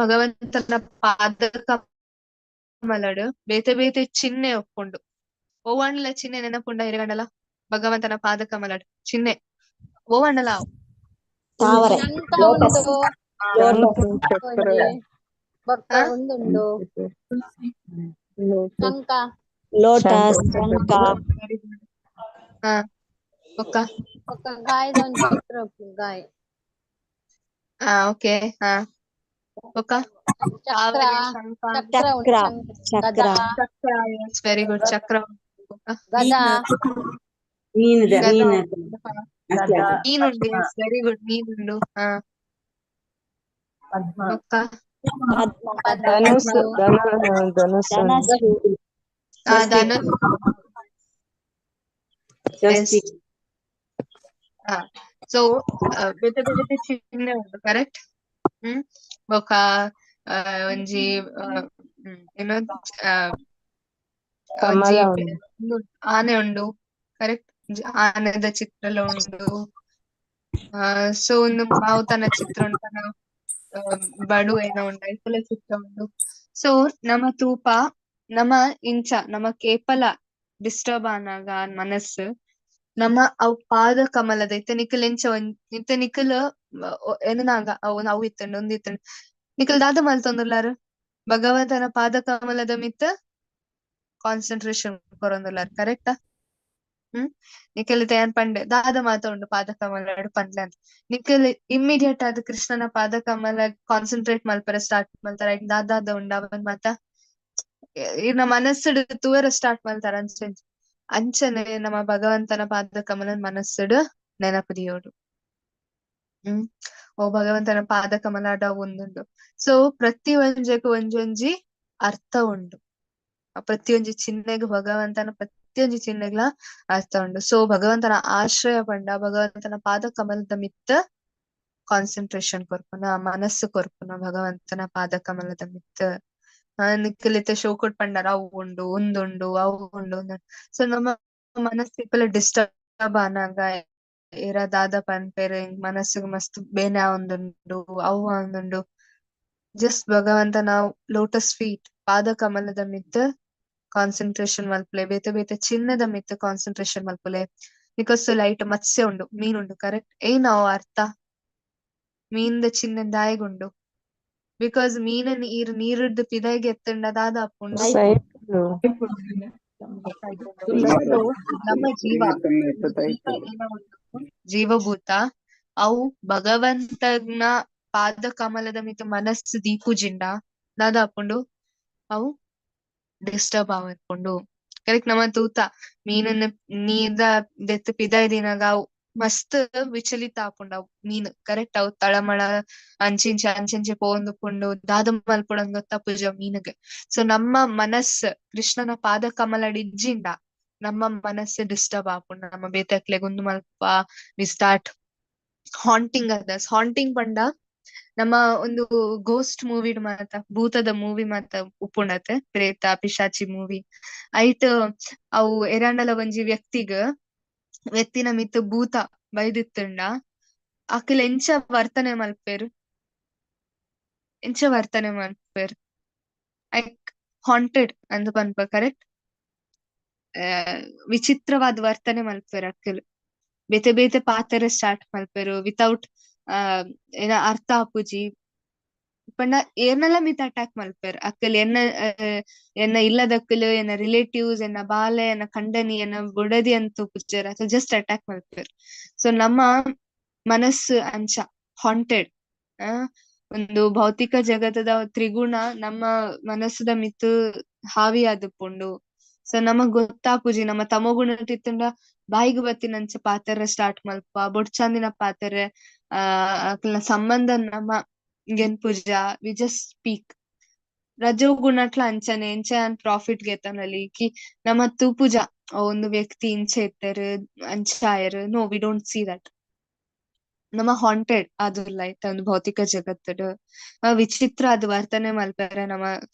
ಭಗವಂತನ ಪಾದಕ ಮಲಡು ಬೇತೆ ಬೇತೆ ಚಿಹ್ನೆ ಒಪ್ಕೊಂಡು ಓವಣ್ಣಲ ಚಿಹ್ನೆ ನೆನಪುಂಡ ಇರಗಂಡಲ ಭಗವಂತನ ಪಾದಕ ಮಲಡು ಚಿಹ್ನೆ ಓವಣ್ಣಲ ತಾವರೆ ಶಂಖ ಉಂಡು ಬೊಕ್ಕ ಹಾ? ಒಂದುಂಡು ಶಂಖ ಲೋಟಸ್ ಶಂಖ ಹಾ ಬೊಕ್ಕ ಬೊಕ್ಕ ಗಾಯದ ಒಂದು ಚಿತ್ರ ಉಪ್ಪು ಗಾಯ ಹಾ ಓಕೆ ಹಾ ಬೊಕ್ಕ ಚಕ್ರ ತಾವರೆ ಶಂಖ ಚಕ್ರ ಉಂಡು ಚಕ್ರ ಗದಾ ಚಕ್ರ ವೆರಿ ಗುಡ್ ಚಕ್ರ ಬೊಕ್ಕ ಗದಾ ಗದ ನೀನುಂಡು ವೆರಿ ಗುಡ್ ನೀನುಂಡು ಹಾ ಬೊಕ್ಕ ಧನುಸ್ಸು ಧನುಸ್ಸು ಧನಸ್ಸು ಧನುಸ್ ಸೊ ಬೇತೆ ಬೇತೆ ಚಿಹ್ನೆ ಉಂಟು ಕರೆಕ್ಟ್. ಬೊಕ ಒಂಜಿ ಏನು ಕಮಲ ಒಂಜಿ ಉಂಡು. ಆನೆ ಉಂಡು ಕರೆಕ್ಟ್. ಆನೆದ ಚಿತ್ರಲ ಉಂಡು. ಸೊ ಒಂದು ಮಾವುತನ ಚಿತ್ರ ಉಂಟನ ಬಡು ಏನೋ ಉಂಡು ಐತಲ ಚಿತ್ರ ಉಂಡು. ಸೊ ನಮ್ಮ ತೂಪ ನಮ್ಮ ಇಂಚ ನಮ್ಮ ಕೇಪಲ ಡಿಸ್ಟರ್ಬ್ ಆನಾಗ ಮನಸ್ಸು ನಮ್ಮ ಅವ್ ಪಾದ ಕಮಲದ ಇತ್ತ ನಿಖಲ್ ಎಂಚ ಇತ್ತ ನಿಖಲ್ ಏನನಾಗ ಅವು ಇತ್ತಂಡು ಒಂದ್ ಇತ್ತಂಡು ನಿಖಲ್ ದಾದ ಮಲ್ತೊಂದುಲ್ಲಾರು ಭಗವಂತನ ಪಾದ ಕಮಲದ ಮಿತ್ತ ಕಾನ್ಸಂಟ್ರೇಷನ್ ಕೊರೊಂದುಲ್ಲಾರು ಕರೆಕ್ಟಾ. ನಿಖಲ್ ತಯಾನ್ ಪಂಡೆ ದಾದ ಮಾತ ಉಂಡು ಪಾದ ಕಮಲ ಪಂಡ್ಲೆ ಅಂತ ನಿಖಲ್ ಇಮ್ಮಿಡಿಯೇಟ್ ಆದ ಕೃಷ್ಣನ ಪಾದ ಕಮಲ ಕಾನ್ಸಂಟ್ರೇಟ್ ಮಲ್ಪರ ಸ್ಟಾರ್ಟ್ ಮಲ್ತಾರ ದಾದ ಉಂಡ ಅವನ್ ಮಾತ ಇನ್ನ ಮನಸ್ಸಿಡ್ ತೂವರ ಸ್ಟಾರ್ಟ್ ಮಲ್ತಾರ ಅಂಚನೆ ನಮ್ಮ ಭಗವಂತನ ಪಾದ ಕಮಲನ್ ಮನಸ್ಸಿಡ್ ನೆನಪುದಿಯೋಡು. ಓ ಭಗವಂತನ ಪಾದ ಕಮಲಾಡ ಒಂದುಂಡು. ಸೊ ಪ್ರತಿ ಒಂಜೆಗ್ ಒಂಜೊಂಜಿ ಅರ್ಥ ಉಂಡು. ಪ್ರತಿಯೊಂಜಿ ಚಿಹ್ನೆಗ್ ಭಗವಂತನ ಪ್ರತಿಯೊಂಜಿ ಚಿಹ್ನೆಗ್ಲ ಅರ್ಥ ಉಂಡು. ಸೊ ಭಗವಂತನ ಆಶ್ರಯ ಪಂಡ ಭಗವಂತನ ಪಾದ ಕಮಲದ ಮಿತ್ತ ಕಾನ್ಸಂಟ್ರೇಷನ್ ಕೊರ್ಪುನ ಮನಸ್ಸು ಕೊರ್ಪುನ ಭಗವಂತನ ಪಾದ ಕಮಲದ ಮಿತ್ತ ನಿಖಲಿತ ಶೋಕುಡ್ ಪಂಡರ ಅವು ಉಂಡು ಒಂದುಂಡು ಅವು ಉಂಡು. ಸೊ ನಮ್ಮ ಮನಸ್ಸಿಪ್ಪಲ ಡಿಸ್ಟರ್ಬ್ ಆನಾಗ ಏರ ದಾದ ಪನ್ಪೆರೆ ಮನಸ್ಸಿಗೆ ಮಸ್ತ್ ಬೇನೆ ಒಂದುಂಡು ಅವು ಒಂದುಂಡು. ಜಸ್ಟ್ ಭಗವಂತನ ಲೋಟಸ್ ಫೀಟ್ ಪಾದ ಕಮಲದ ಮಿತ್ತ ಕಾನ್ಸಂಟ್ರೇಷನ್ ಮಲ್ಪಲೆ ಬೇತೆ ಬೇತೆ ಚಿನ್ನದ ಮಿತ್ತ ಕಾನ್ಸಂಟ್ರೇಷನ್ ಮಲ್ಪಲೆ. ಬಿಕಾಸ್ ಲೈಟ್ ಮತ್ಸ್ಯ ಉಂಡು ಮೀನುಂಡು ಕರೆಕ್ಟ್ ಏನಾವು ಅರ್ಥ ಮೀನ್ದ ಚಿನ್ನ ದಾಯಗುಂಡು ಬಿಕಾಸ್ ಮೀನ ನೀರಿಡ್ದು ಪಿದಾಯಿಗೆ ಎತ್ತಂಡ ದಾದ ಅಪ್ಪುಂಡು ನಮ್ಮ ಜೀವಭೂತ ಅವು ಭಗವಂತನ ಪಾದ ಕಮಲದ ಮಿತ್ತ ಮನಸ್ಸು ದೀಪುಜಿಂಡ ದಾದ ಅಪ್ಪುಂಡು ಅವು ಡಿಸ್ಟರ್ಬ್ ಆವರ್ಪುಂಡು ಕರೆಕ್ಟ್. ನಮ್ಮ ತೂತ ಮೀನನ್ನ ನೀರ್ದ ದೆತ್ತು ಪಿದಾಯ್ ದಿನಾಗ ಅವು ಮಸ್ತ್ ವಿಚಲಿತ ಆಪುಂಡು ಅವು ಮೀನು ಕರೆಕ್ಟ್. ಅವು ತಳಮಳ ಅಂಚಿಂಚೆ ಅಂಚಿಂಚೆ ಪೋಂದುಪುಂಡು ದಾದ ಮಲ್ಪುಡಂದ್ ಗೊತ್ತ ಪೂಜ ಮೀನಿಗೆ. ಸೊ ನಮ್ಮ ಮನಸ್ಸು ಕೃಷ್ಣನ ಪಾದ ಕಮಲ ಇಜ್ಜಿಂಡ ನಮ್ಮ ಮನಸ್ಸು ಡಿಸ್ಟರ್ಬ್ ಆಪುಂಡು ನಮ್ಮ ಬೇತಕ್ಲೆಗ್ ಒಂದು ಮಲ್ಪ we start haunting others haunting ಪಂಡ ನಮ್ಮ ಒಂದು ಗೋಸ್ಟ್ ಮೂವಿ ಮಾತ ಭೂತದ ಮೂವಿ ಮಾತ ಉಪ್ಪುಂಡತೆ ಪ್ರೇತ ಪಿಶಾಚಿ ಮೂವಿ ಐಟ್ ಅವು ಎರಂಡಲ ಒಂಜಿ ವ್ಯಕ್ತಿನ ಮಿತ್ತು ಭೂತ ಬೈದಿತ್ತುಂಡ ಅಕಲ್ ಎಂಚ ವರ್ತನೆ ಮಲ್ಪೇರು ಐಕ್ ಹಾಂಟೆಡ್ ಅಂದ್ ಪನ್ಪ ಕರೆಕ್ಟ್ ವಿಚಿತ್ರವಾದ ವರ್ತನೆ ಮಲ್ಪೇರು ಅಕಲ್ ಬೇತೆ ಬೇತೆ ಪಾತೆರೆ ಸ್ಟಾರ್ಟ್ ಮಲ್ಪೇರು ವಿತೌಟ್ ಏನ ಅರ್ಥ ಆಪುಜಿ ಪಂಡ ಏರ್ನೆಲ್ಲ ಮಿತ್ ಅಟ್ಯಾಕ್ ಮಲ್ಪೇರು ಅಕಲ್ ಎನ್ನ ಇಲ್ಲದಕ್ಕಲ್ ಎನ್ನ ರಿಲೇಟಿವ್ಸ್ ಎನ್ನ ಬಾಲೆ ಎನ್ನ ಕಂಡನಿ ಎನ್ನ ಬುಡದಿ ಅಂತ ಪುಚ್ಚರ್ ಅಕಲ್ ಜಸ್ಟ್ ಅಟ್ಯಾಕ್ ಮಲ್ಪೇರು ಸೊ ನಮ್ಮ ಮನಸ್ಸು ಅಂಚ ಹಾಂಟೆಡ್ ಒಂದು ಭೌತಿಕ ಜಗತ್ತದ ತ್ರಿಗುಣ ನಮ್ಮ ಮನಸ್ಸದ ಮಿತ್ತು ಹಾವಿ ಆದುಪ್ಪುಂಡು ಸೊ ನಮಗ್ ಗೊತ್ತಾಪುಜಿ ನಮ್ಮ ತಮೋಗುಣ ತಿತ್ತುಂಡ ಬಾಯಿಗೆ ಬತ್ತಿನಂಚ ಪಾತೆರೆ ಸ್ಟಾರ್ಟ್ ಮಲ್ಪ ಬೊಡ್ಚಂದಿನ ಪಾತೆರೆ ಅಕಲ್ನ ಸಂಬಂಧ ನಮ್ಮ ಗೆನ್ಪುಜ ವಿ ಜಸ್ಟ್ ಸ್ಪೀಕ್ ರಜೋ ಗುಣಟ್ಲ ಅಂಚನೆ ಎಂಚ ಪ್ರಾಫಿಟ್ ಗೆತನಲಿ ಕಿ ನಮ್ಮ ತೂಪುಜ ಒಂದು ವ್ಯಕ್ತಿ ಇಂಚೆ ಇತ್ತೆರ್ ಅಂಚ ಆಯರ್ no we don't see that ನಮ್ಮ ಹಾಂಟೆಡ್ ಆದುಲ್ಲ ಇತ್ತ ಒಂದು ಭೌತಿಕ ಜಗತ್ತಡ್ ವಿಚಿತ್ರ ಅದು ವರ್ತನೆ ಮಲ್ಪೆರೆ ನಮ್ಮ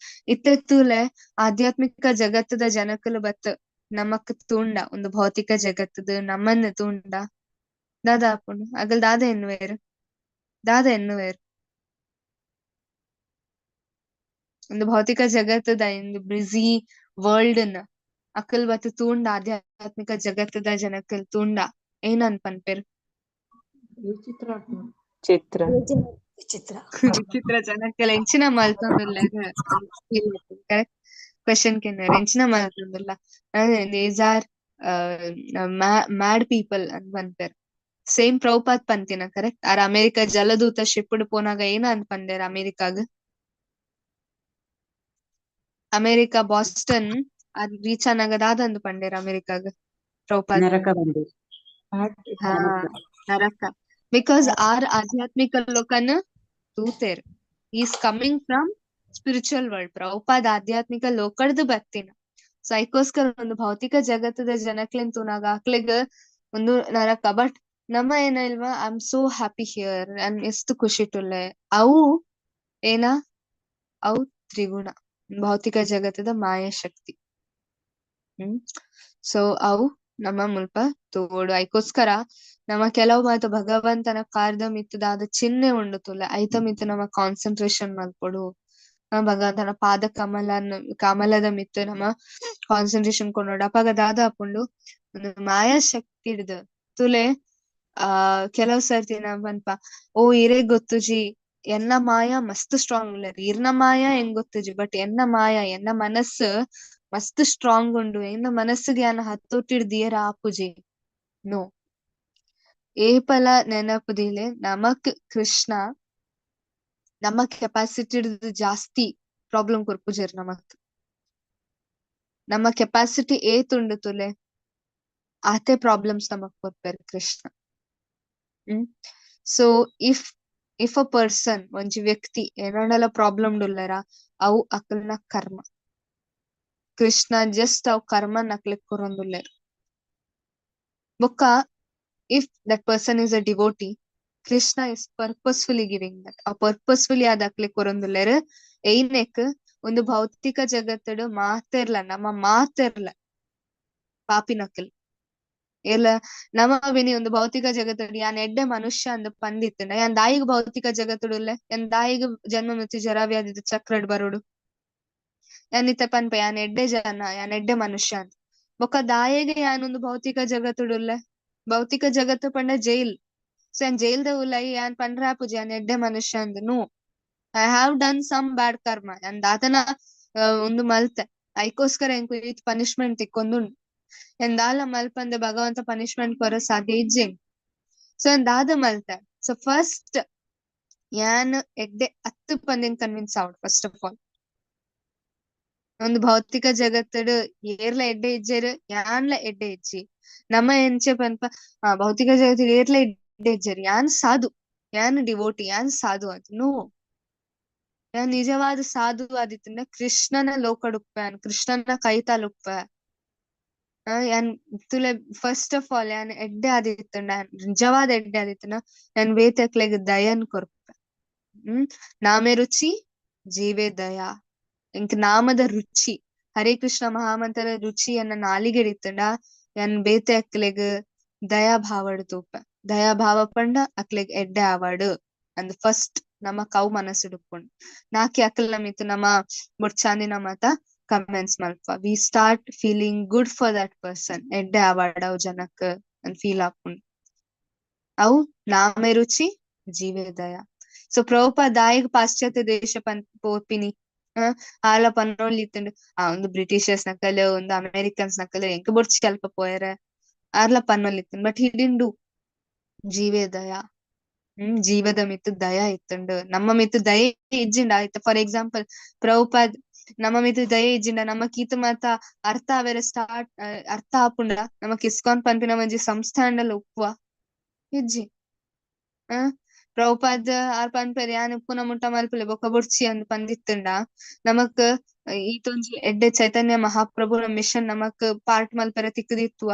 ಇತ್ತೆತ್ತೂಲೆ ಆಧ್ಯಾತ್ಮಿಕ ಜಗತ್ತದ ಜನಕಲು ಬತ್ ನಮಕ್ ತೂಂಡ ಒಂದು ಭೌತಿಕ ಜಗತ್ತದ ನಮ್ಮನ್ನ ತೂಂಡ ದಾದ ಆಪುಂಡು ಅಗಲ್ ದಾದ ಎನ್ನುವೇರು ಒಂದು ಭೌತಿಕ ಜಗತ್ತದ ಇಂದು ಬ್ಯುಸಿ ವರ್ಲ್ಡ್ ನ ಅಕಲ್ ಬತ್ ತೂಂಡ ಆಧ್ಯಾತ್ಮಿಕ ಜಗತ್ತದ ಜನಕಲ್ ತೂಂಡ ಏನ್ ಅನ್ಪನ್ಪೇರ್ ಚಿತ್ರ ವಿಚಿತ್ರ ಜನಕಲ್ ಎಂಚಿನ ಮಲ್ತೊಂದುಲ್ಲ ಕರೆಕ್ಟ್ ಕ್ವೆಶನ್ ಕೆನ್ನರ್ ಎಂಚಿನ ಮಲ್ತೊಂದುಲ್ಲ ದೀಸ್ ಆರ್ ಮ್ಯಾಡ್ ಪೀಪಲ್ ಅಂತ ಪನ್ಪೇರ್ ಸೇಮ್ ಪ್ರಭುಪಾದ್ ಪಂತಿನ ಕರೆಕ್ಟ್ ಆರ್ ಅಮೆರಿಕ ಜಲದೂತ ಶಿಪ್ಡ್ ಪೋನಾಗ ಏನ ಅಂತ ಪಂದೇರ್ ಅಮೆರಿಕ ಬಾಸ್ಟನ್ ಅದ್ ರೀಚ್ ಆನಾಗ ದಾದಂದು ಪಂಡೇರ್ ಅಮೆರಿಕಾಗ ಪ್ರಭುಪಾದ್ ಹಾ ನರಕ ಬಿಕಾಸ್ ಆರ್ ಆಧ್ಯಾತ್ಮಿಕ ಲೋಕನ ತೂತೇರ್ is coming from spiritual world Prabhupad ಆಧ್ಯಾತ್ಮಿಕ ಲೋಕಡ್ದು ಬತ್ತಿನ ಸೊ ಐಕೋಸ್ಕರ ಒಂದು ಭೌತಿಕ ಜಗತ್ತದ ಜನಕ್ಲೆನ್ ತೂನಾಗ ಅಕ್ಲೆಗ್ ಒಂದು ನರಕ ಬಟ್ ನಮ್ಮ ಏನ ಇಲ್ವಾ I am so happy here ನಾನ್ ಎಷ್ಟು ಖುಷಿ ಟುಲ್ಲೆ ಅವು ಏನ ಅವು ತ್ರಿಗುಣ ಭೌತಿಕ ಜಗತ್ತದ ಮಾಯಾ ಶಕ್ತಿ ಸೊ ಅವು ನಮ್ಮ ಮುಲ್ಪ ತೋಡು ಐಕೋಸ್ಕರ ನಮ್ಮ ಕೆಲವು ಮಾತು ಭಗವಂತನ ಕಾರ್ದ ಮಿತ್ತದಾದ ಚಿಹ್ನೆ ಉಂಡು ತುಲೆ ಐತ ಮಿತ್ತು ನಮ್ಮ ಕಾನ್ಸಂಟ್ರೇಷನ್ ಮಲ್ಪೊಡು ಭಗವಂತನ ಪಾದ ಕಮಲದ ಮಿತ್ತು ನಮ್ಮ ಕಾನ್ಸಂಟ್ರೇಷನ್ ಕೊಂಡೋಡು ಅಪಾಗ ದಾದ ಆಪುಂಡು ಒಂದು ಮಾಯಾ ಶಕ್ತಿ ಹಿಡ್ದು ತುಲೆ ಕೆಲವು ಸರ್ತಿ ನಾ ಪನ್ಪ ಓ ಇರೇ ಗೊತ್ತುಜಿ ಎನ್ನ ಮಾಯ ಮಸ್ತ್ ಸ್ಟ್ರಾಂಗ್ ಉಳ್ಳೇರ್ ಇರ್ನ ಮಾಯ ಹೆಂಗ್ ಗೊತ್ತುಜಿ ಬಟ್ ಎನ್ನ ಮಾಯ ಎನ್ನ ಮನಸ್ಸು ಮಸ್ತ್ ಸ್ಟ್ರಾಂಗ್ ಉಂಡು ಎನ್ನ ಮನಸ್ಸಿಗೆ ಯಾನ ಹತ್ತೊಟ್ಟಿಡ್ದಿಯರ ಆಪುಜಿ ನೋ ಏಪಲ ನೆನಪುದಿಲೆ ನಮಕ್ ಕೃಷ್ಣ ನಮ್ಮ ಕೆಪಾಸಿಟಿ ಜಾಸ್ತಿ ಪ್ರಾಬ್ಲಮ್ ಕೊರ್ಪುಜರ್ ನಮಕ್ ನಮ್ಮ ಕೆಪಾಸಿಟಿ ಏತುಂಡು ತುಲೆ ಆತೆ ಪ್ರಾಬ್ಲಮ್ಸ್ ನಮಕ್ ಕೊರ್ಪೇರ್ Krishna so if a person ಒಂಜಿ ವ್ಯಕ್ತಿ ಏನಂಡಲ ಪ್ರಾಬ್ಲಮ್ ಡುಲ್ಲರ ಅವು ಅಕಲ್ನ ಕರ್ಮ ಕೃಷ್ಣ ಜಸ್ಟ್ ಅವ್ ಕರ್ಮ ನಕ್ಲೆಕ್ ಕೊರೊಂದುಲ್ಲೇರ್ ಬೊಕ್ಕ if that person is a devotee Krishna is purposefully giving that ಆ ಪರ್ಪಸ್ಫುಲಿ ಅದಕ್ಲೆ ಕೊರೊಂದುಲ್ಲೇರ್ ಏನೆಕ್ ಒಂದು ಭೌತಿಕ ಜಗತ್ತಡು ನಮ್ಮ ಮಾತೆರ್ಲ ಪಾಪಿನಕಲ್ ಎಲ್ಲ ನಮ್ಮ ವಿನಿ ಒಂದು ಭೌತಿಕ ಜಗತ್ತಡು ಯಾನ್ ಎಡ್ಡೆ ಮನುಷ್ಯ ಅಂದ್ ಪಂದಿತ್ತಂಡ ಯಾನ್ ದಾಯಿಗ್ ಭೌತಿಕ ಜಗತ್ತುಡುಲ್ಲೆ ಯಾನ್ ದಾಯಿಗ್ ಜನ್ಮ ಮೃತ್ಯು ಜರ ವ್ಯಾಧಿದ ಚಕ್ರಡ್ ಬರೋಡು ಯಾನ್ ಇತ್ತ ಪನ್ಪ ಯಾನ್ ಎಡ್ಡೆ ಜನ ಯಾನ್ ಎಡ್ಡೆ ಮನುಷ್ಯ ಅಂತ ಬೊಕ್ಕ ದಾಯೆಗೆ ಯಾನೊಂದು ಭೌತಿಕ ಜಗತ್ತುಡುಲ್ಲೆ ಭೌತಿಕ ಜಗತ್ತು ಪಂಡ ಜೈಲ್ ಸೊ ಯಾನ್ ಜೈಲ್ದ ಉಲೈ ಯಾನ್ ಪಂಡ್ರ ಆಪುಜಿ ಯಾನ್ ಎಡ್ಡೆ ಮನುಷ್ಯ ಅಂದ್ no I have done some bad karma ಯಾನ್ ದಾತನ ಒಂದು ಮಲ್ತೆ ಐಕೋಸ್ಕರ ಎಂಕು ಈತ್ ಪನಿಷ್ಮೆಂಟ್ ತಿಕ್ಕೊಂದುಂಡು ಎಂದಾಲ ಮಲ್ಪಂದೆ ಭಗವಂತ ಪನಿಷ್ಮೆಂಟ್ ಕೊರ ಸಾಧ್ಯ ಇಜ್ಜೆಂಗ್ ಸೊ ಎಂದಾದ ಮಲ್ತೆ ಸೊ ಫಸ್ಟ್ ಯಾನ್ ಎಡ್ಡೆ ಹತ್ತು ಪಂದೆನ್ ಕನ್ವಿನ್ಸ್ ಆವಡ್ ಫಸ್ಟ್ ಆಫ್ ಆಲ್ ಒಂದು ಭೌತಿಕ ಜಗತ್ತಡು ಏರ್ಲ ಎಡ್ಡೆ ಇಜ್ಜೆರ್ ಯಾನ್ಲ ಎಡ್ಡೆ ಇಜ್ಜಿ ನಮ್ಮ ಎಂಚೆ ಪನ್ಪ ಭೌತಿಕ ಜಗತ್ತಿಗೆ ಏರ್ಲ ಎಡ್ಡೆ ಇಜ್ಜೆರ್ ಯಾನ್ ಸಾಧು ಯಾನ್ ಡಿವೋಟಿ ಯಾನ್ ಸಾಧು ಅಂತ ನೋ ಯಾನ್ ನಿಜವಾದ ಸಾಧು ಆದಿತ್ತಂಡ ಕೃಷ್ಣನ ಲೋಕಡುಪ್ಪೆ ಕೃಷ್ಣನ ಕೈತಾಲುಪ್ಪೆ ಯಾನ್ ತುಲೆ ಫಸ್ಟ್ ಆಫ್ ಆಲ್ ಯಾನ್ ಎಡ್ಡೆ ಆದಿತ್ತಂಡ ನಿಜವಾದ ಎಡ್ಡೆ ಆದಿತ್ತನ ಯಾನ್ ಬೇತಕ್ಲೆಗ್ ದಯನ್ ಕೊರ್ಪೆ. ನಾಮೆ ರುಚಿ ಜೀವೇ ದಯಾ ಎಂಕ್ ನಾಮದ ರುಚಿ ಹರೇ ಕೃಷ್ಣ ಮಹಾಮಂತ್ರ ರುಚಿಯನ್ನ ನಾಲಿಗೆಡಿತ್ತಂಡ ಯಾನ್ ಬೇತೆ ಅಕ್ಲೆಗ್ ದಯಾ ಭಾವಡ್ ತೂಪೆ. ದಯಾ ಭಾವ ಪಂಡ ಅಕ್ಲೆಗ್ ಎಡ್ಡೆ ಆವಾಡ್ ಅಂದ್ ಫಸ್ಟ್ ನಮ್ಮ ಕೌ ಮನಸ್ಸಿಡುಪುಂಡು. ನಾಕಿ ಅಕ್ಲ ಮಿತ್ ನಮ್ಮ ಬುಡ್ಚಾಂದಿನ ಮಾತ ಕಮೆಂಟ್ಸ್ ಮಲ್ಪ. We start feeling good for that person ಎಡ್ಡೆ ಆವಾಡ್ ಅವ್ ಜನಕ್ ಅಂದ್ ಫೀಲ್ ಆಪುಂಡು. ಅವು ನಾಮೆ ರುಚಿ ಜೀವೇ ದಯಾ. ಸೊ ಪ್ರಭುಪಾದ ದಾಯಿಗ್ ಪಾಶ್ಚಾತ್ಯ ದೇಶ ಪೋಪಿನಿ ಆಲ ಪನ್ನೊಳ್ಳಿ ಇತ್ತಂಡು ಒಂದು ಬ್ರಿಟಿಷರ್ಸ್ ನಕಲ್ ಒಂದು ಅಮೇರಿಕನ್ಸ್ ನಕಲ್ ಎಂಕ್ ಬೊರ್ಚಿ ಅಲ್ಪ ಪೋಯರೆ ಆರ್ಲ ಪನ್ನೊಳ್ಳಿ ಇತ್ತಂಡು ಬಟ್ ಹಿ ಡಿಡ್ಂಟ್ ಡು. ಜೀವೇ ದಯಾ ಜೀವದ ಮಿತ್ತು ದಯಾ ಇತ್ತಂಡು ನಮ್ಮ ಮಿತ್ತು ದಯೆ ಇಜ್ಜಿಂಡ ಆಯ್ತು. ಫಾರ್ ಎಕ್ಸಾಂಪಲ್ ಪ್ರಭುಪಾದ್ ನಮ್ಮ ಮಿತ್ತು ದಯೆ ಇಜ್ಜಿಂಡ ನಮ್ಮ ಕೀತು ಮಾತ ಅರ್ಥ ಅವೆರ ಸ್ಟಾರ್ಟ್ ಅರ್ಥ ಆಪುಂಡ ನಮಕ್ ಇಸ್ಕಾನ್ ಪನ್ಪಿನ ಒಂಜಿ ಸಂಸ್ಥೆ ಅಂಡಲ ಉಪ್ಪುವ ಇಜ್ಜಿ ಪ್ರಭುಪಾದ್ ಆರ್ ಪನ್ಪೆರ್ ಯಾನ್ ಉಪ್ಪುನ ಮುಟ್ಟ ಮಲ್ಪಲೆ ಬೊಕ್ಕ ಬೊಡ್ಚಿ ಅಂದ್ ಪಂದಿತ್ತಂಡ ನಮಕ್ ಈತೊಂಜಿ ಎಡ್ಡೆ ಚೈತನ್ಯ ಮಹಾಪ್ರಭುನ ಮಿಷನ್ ನಮಕ್ ಪಾರ್ಟ್ ಮಲ್ಪೆರ ತಿಕ್ಕದಿತ್ತುವ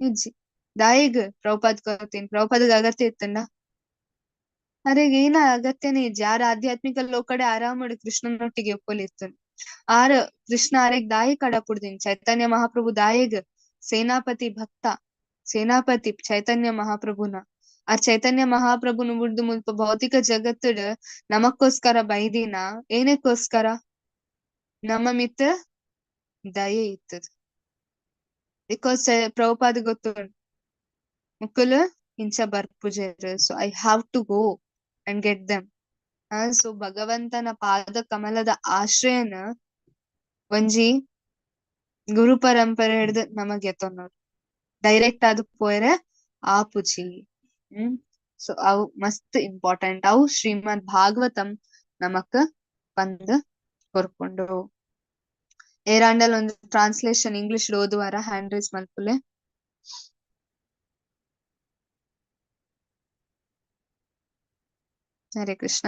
ಇಜ್ಜಿ ದಾಯಿಗ್ ಪ್ರಭುಪಾದ್ ಕೊರ್ತೀನಿ. ಪ್ರಭುಪಾದಗ್ ಅಗತ್ಯ ಇತ್ತಂಡ ಅರೆಗ್ ಏನ ಅಗತ್ಯನೇ ಇಜ್ಜಿ. ಆರ ಆಧ್ಯಾತ್ಮಿಕ ಲೋಕಡೆ ಆರಾಮಡ್ ಕೃಷ್ಣನೊಟ್ಟಿಗೆ ಒಪ್ಪೊಲಿತ್ತು. ಆರ್ ಕೃಷ್ಣ ಆರೆಗ್ ದಾಯಿ ಕಡಪುಡ್ದಿನ್ ಚೈತನ್ಯ ಮಹಾಪ್ರಭು ದಾಯಿಗ್ ಸೇನಾಪತಿ ಭಕ್ತ ಸೇನಾಪತಿ ಚೈತನ್ಯ ಮಹಾಪ್ರಭುನ ಆ ಚೈತನ್ಯ ಮಹಾಪ್ರಭುನ ಬುಡ್ದು ಮುಲ್ಪ ಭೌತಿಕ ಜಗತ್ತಡ್ ನಮಕ್ಕೋಸ್ಕರ ಬೈದಿನ ಏನಕ್ಕೋಸ್ಕರ ನಮ್ಮ ಮಿತ್ ದಯೆ ಇತ್ತದ. ಬಿಕಾಸ್ ಪ್ರಭುಪಾದ ಗೊತ್ತುಂಡು ಮುಕ್ಕುಲು ಇಂಚ ಬರ್ಪುಜೆರ್ so I have to go and get them. So ಭಗವಂತನ ಪಾದ ಕಮಲದ ಆಶ್ರಯನ ಒಂಜಿ ಗುರು ಪರಂಪರೆ ಹಿಡ್ದು ನಮಗ್ ಎತ್ತೊನ್ನೋಡು ಡೈರೆಕ್ಟ್ ಆದ್ ಪೋಯರೆ ಆಪುಜಿ. ಸೊ ಅವು ಮಸ್ತ್ ಇಂಪಾರ್ಟೆಂಟ್. ಅವು ಶ್ರೀಮದ್ ಭಾಗವತಂ ನಮಕ್ ಬಂದ್ ಕೊರ್ಕೊಂಡು ಏರಾಂಡಲ್ ಒಂದು ಟ್ರಾನ್ಸ್ಲೇಷನ್ ಇಂಗ್ಲಿಷ್ ಓದುವಾರ ಹ್ಯಾಂಡ್ ರೈಸ್ ಮಲ್ಪುಲೆ. ಹರೇ ಕೃಷ್ಣ.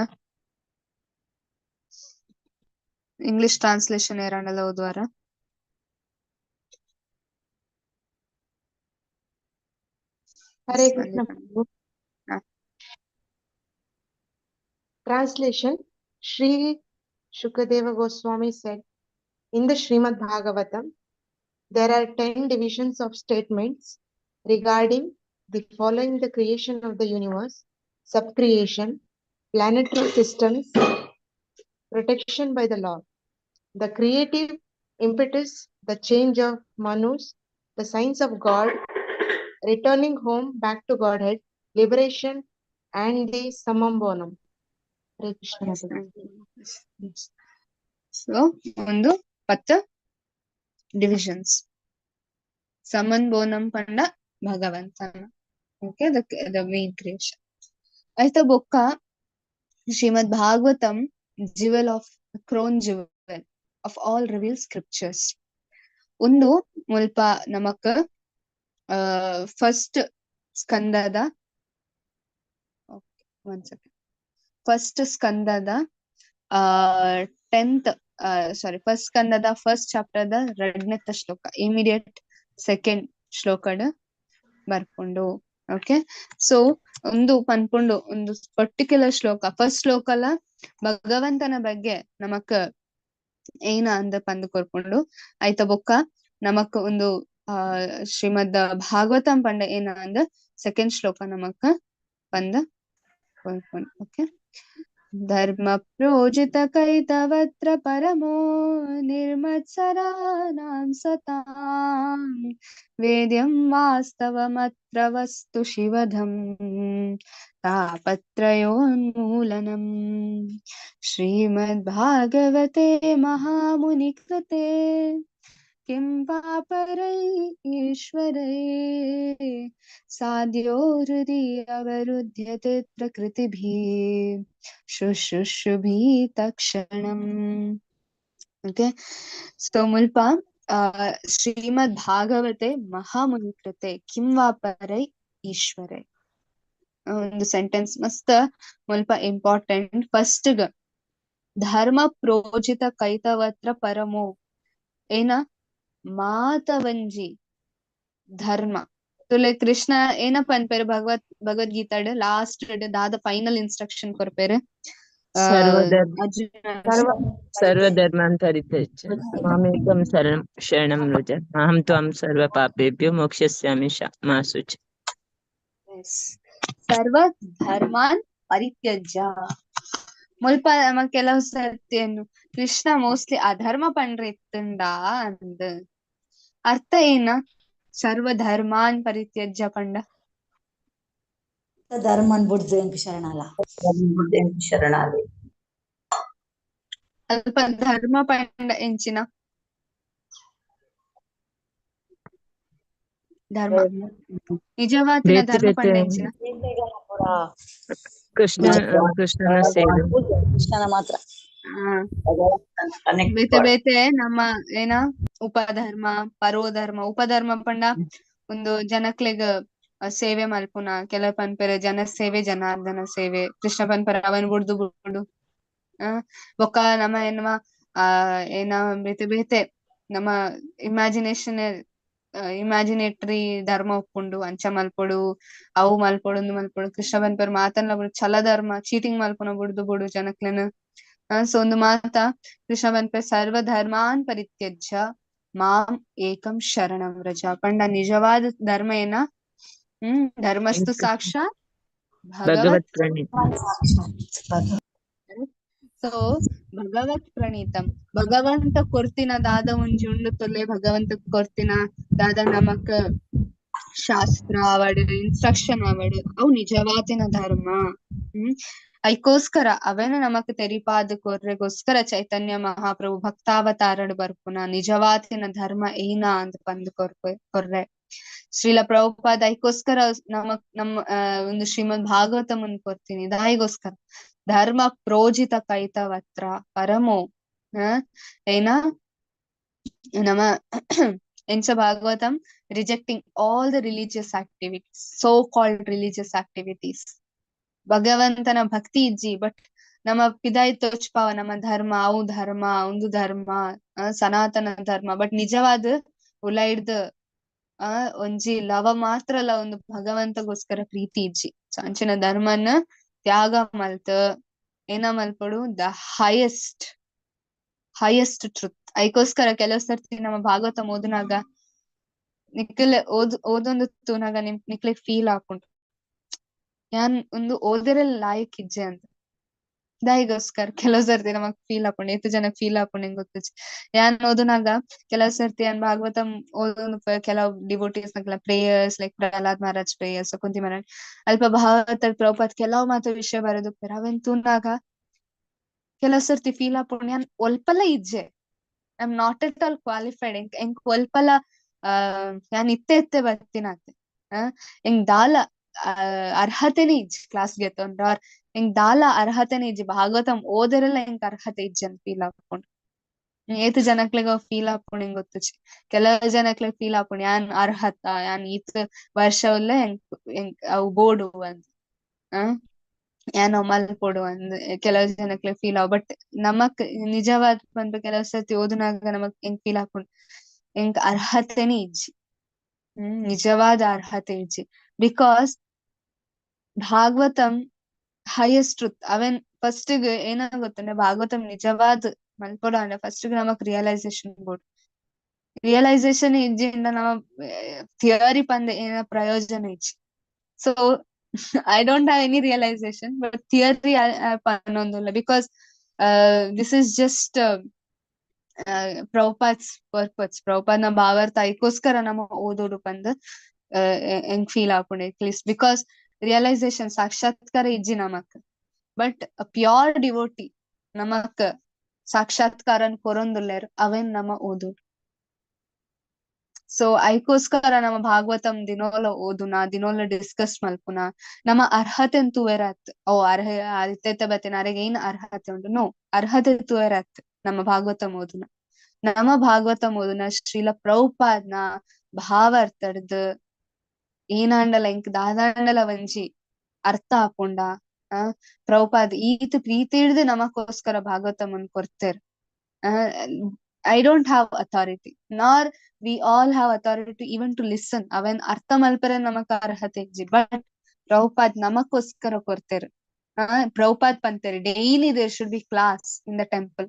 ಇಂಗ್ಲಿಷ್ ಟ್ರಾನ್ಸ್ಲೇಷನ್ ಏರಾಂಡಲ ಓದುವಾರ. Hare Krishna. Translation. Sri Shukadeva Goswami said, in the Srimad Bhagavatam, there are 10 divisions of statements regarding the following: the creation of the universe, subcreation, planetary systems, protection by the Lord, the creative impetus, the change of Manus, the signs of God, returning home back to Godhead, liberation, and the Summum Bonum. Hare Krishna. So ಒಂದು 10 divisions summon ಬೋನಂ ಪಂಡ ಭಗವಂತನ. Okay the main creation ಆಯ್ತಾ. ಬೊಕ್ಕ Srimad Bhagavatam jewel of crown jewel of all reveal scriptures. ಒಂದು ಮುಲ್ಪ ನಮಕ್ first ಸ್ಕಂದದ first ಸ್ಕಂದದ 10th ಫಸ್ಟ್ ಸ್ಕಂದದ ಫಸ್ಟ್ ಚಾಪ್ಟರ್ದ 2ನೇ ಶ್ಲೋಕ ಇಮಿಡಿಯೇಟ್ ಸೆಕೆಂಡ್ ಶ್ಲೋಕಡ್ ಬರ್ಪುಂಡು. ಓಕೆ ಸೊ ಒಂದು ಪನ್ಪುಂಡು ಒಂದು ಪರ್ಟಿಕ್ಯುಲರ್ ಶ್ಲೋಕ ಫಸ್ಟ್ ಶ್ಲೋಕಲ ಭಗವಂತನ ಬಗ್ಗೆ ನಮಕ್ ಏನ ಅಂದ ಪಂದ್ ಕೊರ್ಪುಂಡು ಆಯ್ತಾ. ಬೊಕ್ಕ ನಮಕ್ ಒಂದು ಶ್ರೀಮದ್ ಭಾಗವತಂ ಪಂಡ ಏನ ಅಂದ ಸೆಕೆಂಡ್ ಶ್ಲೋಕ ನಮಕ್ ಬಂದ್ ಕೊರ್ಪುಂಡು. ಓಕೆ ಧರ್ಮ ಪ್ರೋಜಿತ ಕೈತವತ್ರ ಪರಮೋ ನಿರ್ಮತ್ಸರಾನಾಂ ಸತಾಂ ವೇದ್ಯಂ ವಾಸ್ತವಮತ್ರ ವಸ್ತು ಶಿವಧಂ ತಾಪತ್ರಯೋನ್ಮೂಲನಂ ಶ್ರೀಮದ್ ಭಾಗವತೆ ಮಹಾಮುನಿ ಕೃತೆ किं पापरै ईश्वरै साध्यो हृदि अवरुध्यते प्रकृतिभिः शुश्रूषुभिः तत्क्षणम्. ओके सो मुಲ್ಪ ಶ್ರೀಮದ್ ಭಾಗವತೆ ಮಹಾಮುನಿ ಕೃತೆ ಕಿಂ ವಾ ಪರೈ ಈಶ್ವರೈ ಒಂದು ಸೆಂಟೆನ್ಸ್ ಮಸ್ತ್ ಮುಲ್ಪ ಇಂಪಾರ್ಟೆಂಟ್. ಫಸ್ಟ್ ಗ ಧರ್ಮ ಪ್ರೋಜಿತ ಕೈತವತ್ರ ಪರಮೋ ಏನ ಮಾತ ಒಂಜಿ ಧರ್ಮ ತುಲೆ ಕೃಷ್ಣ ಏನಪ್ಪ ಅನ್ಪೇರು ಭಗವದ್ಗೀತಾಡ್ ಲಾಸ್ಟ್ ದಾದ ಫೈನಲ್ ಇನ್ಸ್ಟ್ರಕ್ಷನ್ ಕೊರ್ಪೇರು सर्वधर्मान् परित्यज्य मामेकं शरणं व्रज अहं त्वां सर्वपापेभ्यो मोक्षयिष्यामि मा शुच. ಸರ್ವ ಧರ್ಮಾನ್ ಪರಿತ್ಯಜ್ಯ ಮುಲ್ಪ ನಮ್ಮ ಕೆಲವು ಸರ್ತಿಯನ್ನು ಕೃಷ್ಣ ಮೋಸ್ಟ್ಲಿ ಅಧರ್ಮ ಪಂಡ್ರೆ ಇತ್ತುಂಡ ಅಂದ್ ಅರ್ಥ ಏನ ಸರ್ವ ಧರ್ಮಾನ್ ಪರಿತ್ಯಜ್ಯ ಪಂಡ ಧರ್ಮನ್ ಬುಡ್ದು ಎಂಕ್ ಶರಣಾಲ ಶರಣಾಲಿ ಅಲ್ಪ ಧರ್ಮ ಪಂಡ ಎಂಚಿನ ಧರ್ಮ ನಿಜವಾದ ಧರ್ಮ ಪಂಡ ಎಂಚಿನ ಕೃಷ್ಣನ ಸೇವೆ ಕೃಷ್ಣನ ಮಾತ್ರ ಬೇತೆ ಬೇತೆ ನಮ್ಮ ಏನ ಉಪಧರ್ಮ ಪರೋಧರ್ಮ ಉಪಧರ್ಮ ಪಂಡ ಒಂದು ಜನಕ್ಲೆಗ್ ಸೇವೆ ಮಲ್ಪುನ ಕೆಲ ಪನ್ಪೆರ ಜನ ಸೇವೆ ಜನಾರ್ದನ ಸೇವೆ ಕೃಷ್ಣ ಪನ್ಪರ ಅವನ್ ಬುಡ್ದು ಬುಡು ಬೊಕ್ಕ ನಮ್ಮ ಏನವ ಏನ ಬೇತೆ ಬೇತೆ ನಮ್ಮ ಇಮ್ಯಾಜಿನೇಟರಿ ಧರ್ಮ ಒಪ್ಪುಂಡು ಅಂಚ ಮಲ್ಪೊಡು ಅವು ಮಲ್ಪೊಡು ಮಲ್ಪೊಡು ಕೃಷ್ಣ ಪನ್ಪರ್ ಮಾತನ್ನ ಬಿಡು ಛಲ ಧರ್ಮ ಚೀಟಿಂಗ್ ಮಲ್ಪುನ ಬುಡ್ದು ಬುಡು ಜನಕ್ಲೆನ್ ಸೊ ಒಂದು ಮಾತ ಕೃಷ್ಣ ಪನ್ಪರ್ ಸರ್ವ ಧರ್ಮಾನ್ ಪರಿತ್ಯಜ್ಯ ಮಾಂ ಏಕಂ ಶರಣಂ ವ್ರಜ ಪಂಡ ನಿಜವಾದ ಧರ್ಮ ಏನ ಧರ್ಮಸ್ತು ಸಾಕ್ಷಾತ್ ಭಗವತ್ ಪ್ರಣೀತ. ಸೊ ಭಗವತ್ ಪ್ರಣೀತಂ ಭಗವಂತ ಕೊರ್ತಿನ ದಾದ ಒಂಜಿ ಉಂಡು ತೊಲೆ ಭಗವಂತ ಕೊರ್ತಿನ ದಾದ ನಮಕ್ ಶಾಸ್ತ್ರ ಅವಡ್ ಇನ್ಸ್ಟ್ರಕ್ಷನ್ ಅವಡ್ ಅವು ನಿಜವಾತಿನ ಧರ್ಮ ಐಕೋಸ್ಕರ ಅವೇನ ನಮಕ್ ತೆರಿಪಾದ್ ಕೊರ್ರೆಗೋಸ್ಕರ ಚೈತನ್ಯ ಮಹಾಪ್ರಭು ಭಕ್ತಾವತಾರಡ್ ಬರ್ಪುನ ನಿಜವಾತಿನ ಧರ್ಮ ಏನ ಅಂತ ಪಂದ್ ಕೊರ್ರೆ ಶ್ರೀಲ ಪ್ರಭುಪಾದ ಐಕೋಸ್ಕರ ನಮ್ಮ ಒಂದು ಶ್ರೀಮದ್ ಭಾಗವತ ಮುಂದ್ ಕೊರ್ತೀನಿ ದಾಯಿಗೋಸ್ಕರ ಧರ್ಮ ಪ್ರೋಜಿತ ಕೈತವತ್ರ ಪರಮೋ ಏನ ನಮ್ಮ ಎಂಚ Bhagavatam rejecting all the religious activities so called religious activities ಭಗವಂತನ ಭಕ್ತಿ ಇಜ್ಜಿ ಬಟ್ ನಮ್ಮ ಪಿದಾಯ್ ತೋಚ್ಪಾವ ನಮ್ಮ ಧರ್ಮ ಅವು ಧರ್ಮ ಒಂದು ಧರ್ಮ ಸನಾತನ ಧರ್ಮ ಬಟ್ ನಿಜವಾದ ಉಲೈಡ್ದ ಒಂಜಿ ಲವ ಮಾತ್ರ ಅಲ್ಲ ಒಂದು ಭಗವಂತಗೋಸ್ಕರ ಪ್ರೀತಿ ಇಜ್ಜಿ ಅಂಚಿನ ಧರ್ಮನ ತ್ಯಾಗ ಮಲ್ತ ಏನ ಮಲ್ಪಡು ದ ಹೈಯೆಸ್ಟ್ ಟ್ರುತ್ ಐಕೋಸ್ಕರ ಕೆಲವು ಸರ್ತಿ ನಮ್ಮ ಭಾಗವತ ಓದಿನಾಗ ನಿಕ್ಲೆ ಓದೊಂದು ತೂನಾಗ ನಿಕ್ಲೆ ಫೀಲ್ ಹಾಕೊಂಡು ಯಾನ್ ಒಂದು ಓದಿರ ಲಾಯಕ್ ಇಜ್ಜೆ ಅಂತ ದಾಯಿಗೋಸ್ಕರ ಕೆಲವು ಸರ್ತಿ ನಮಗ್ ಫೀಲ್ ಹಾಕೊಂಡು ಎತ್ತು ಜನಕ್ ಫೀಲ್ ಹಾಕೊಂಡು ಹೆಂಗ್ ಗೊತ್ತಿಜ್ಜೆ ಯಾನ್ ಓದುನಾಗ ಕೆಲವು ಸರ್ತಿ ಯಾನ್ ಭಾಗವತ ಓದೊಂದು ಕೆಲವು devotees prayers like Prahlad Maharaj prayers Kunti Maharaj ಅಲ್ಪ ಭಾಗವತ ಪ್ರಭುಪಾದ್ ಕೆಲವು ಮಾತ್ರ ವಿಷಯ ಬರೆದು ಅವೆನ್ ತೂನಾಗ ಕೆಲವು ಸರ್ತಿ ಫೀಲ್ ಹಾಕೊಂಡು ಯಾನ್ ಒಲ್ಪಲ ಇಜ್ಜೆ I am not at all qualified ಎಂಕ್ ಒಲ್ಪಲ ಯಾನ್ ಇತ್ತೆ ಬರ್ತೀನಾತೆ ಎಂಗ್ ದಾಲ ಅರ್ಹತೆನೇ ಇಜ್ಜಿ ಕ್ಲಾಸ್ಗೆ ತೊಂದ್ರ ಎಂಗ್ ದಾಲ ಅರ್ಹತೆನೇ ಇಜ್ಜಿ ಭಾಗವತಂ ಓದರೆಲ್ಲ ಎಂಕ್ ಅರ್ಹತೆ ಇಜ್ಜಿ ಅಂತ ಫೀಲ್ ಹಾಕೊಂಡು ಏತ್ ಜನಕ್ಲೆಗ ಫೀಲ್ ಹಾಕೊಂಡು ಹೆಂಗ್ ಗೊತ್ತುಚ್ಚಿ ಕೆಲವು ಜನಕ್ಲೆಗ್ ಫೀಲ್ ಹಾಕೊಂಡು ಯಾನ್ ಅರ್ಹತ ಯಾನ್ ಈತ್ ವರ್ಷ ಉಲ್ಲ ಎಂಕ್ ಅವು ಬೋಡು ಅಂತ ಏನೋ ಮಲ್ಪೊಡು ಅಂದ್ ಕೆಲವು ಜನಕ್ಲೆ ಫೀಲ್ ಆವ್ ಬಟ್ ನಮಕ್ ನಿಜವಾದ ಬಂದು ಕೆಲವು ಸರ್ತಿ ಓದಿನಾಗ ನಮಕ್ ಹೆಂಗ್ ಫೀಲ್ ಹಾಕೊಂಡು ಎಂಕ್ ಅರ್ಹತೆನೇ ಇಜ್ಜಿ ನಿಜವಾದ ಅರ್ಹತೆ ಇಜ್ಜಿ ಬಿಕಾಸ್ ಭಾಗವತಂ ಹೈಯೆಸ್ಟ್ ಟ್ರುತ್ ಅವೆನ್ ಫಸ್ಟ್ ಗೆ ಏನ ಗೊತ್ತಂದ್ರೆ ಭಾಗವತಂ ನಿಜವಾದ ಮಲ್ಪೊಡ ಅಂದ್ರೆ ಫಸ್ಟ್ ಗೆ ನಮಕ್ ರಿಯಲೈಸೇಷನ್ ಇಜ್ಜಿಂದ ನಮ್ಮ ಥಿಯರಿ ಪಂದ್ ಏನ ಪ್ರಯೋಜನ ಇಜ್ಜಿ so I don't have any realization, but theory panondula because this is just Prabhupada's purpose. Prabhupada na bhavarta ikoskara nama ododu pand eng feel aapune at least because realization sakshatkara ijji namak, but a pure devotee namak sakshatkaran korondulleru aven nama ododu. So ಐಕೋಸ್ಕರ ನಮ್ಮ Bhagavatam ದಿನೋಲ ಓದುನ ದಿನೋಲ discuss ಮಲ್ಪುನ ನಮ್ಮ ಅರ್ಹತೆ ತೂವೆರತ್ ಅರ್ಹತೆ ಬತ್ತೆ ನರೆಗೆ ಏನ್ ಅರ್ಹತೆ ಉಂಟು ನೋ ಅರ್ಹತೆ ತೂವೆರತ್ ನಮ್ಮ ಭಾಗವತಂ ಓದುನ ನಮ್ಮ ಭಾಗವತಂ ಓದುನ ಶ್ರೀಲ ಪ್ರಭುಪಾದ್ನ ಭಾವಾರ್ಥಡ್ದು ಏನಾಂಡಲ ಎಂಕ್ ದಾದಾಂಡಲ ಒಂಜಿ ಅರ್ಥ ಹಾಕೊಂಡ ಪ್ರಭುಪಾದ್ ಈತ್ ಪ್ರೀತಿ ಹಿಡ್ದು ನಮಗೋಸ್ಕರ Bhagavatam ಕೊರ್ತೇರ್ I don't have authority, nor we all have authority even to listen. ಅವೇನ್ ಅರ್ಥ ಮಲ್ಪರೆ ನಮಕ್ ಅರ್ಹತೆ ಇಜ್ಜಿ, ಬಟ್ ಪ್ರಭುಪಾದ್ ನಮಕ್ಕೋಸ್ಕರ ಕೊಡ್ತೇರು. ಪ್ರಭುಪಾದ್ ಪಂತೇರಿ daily there should be class in the temple.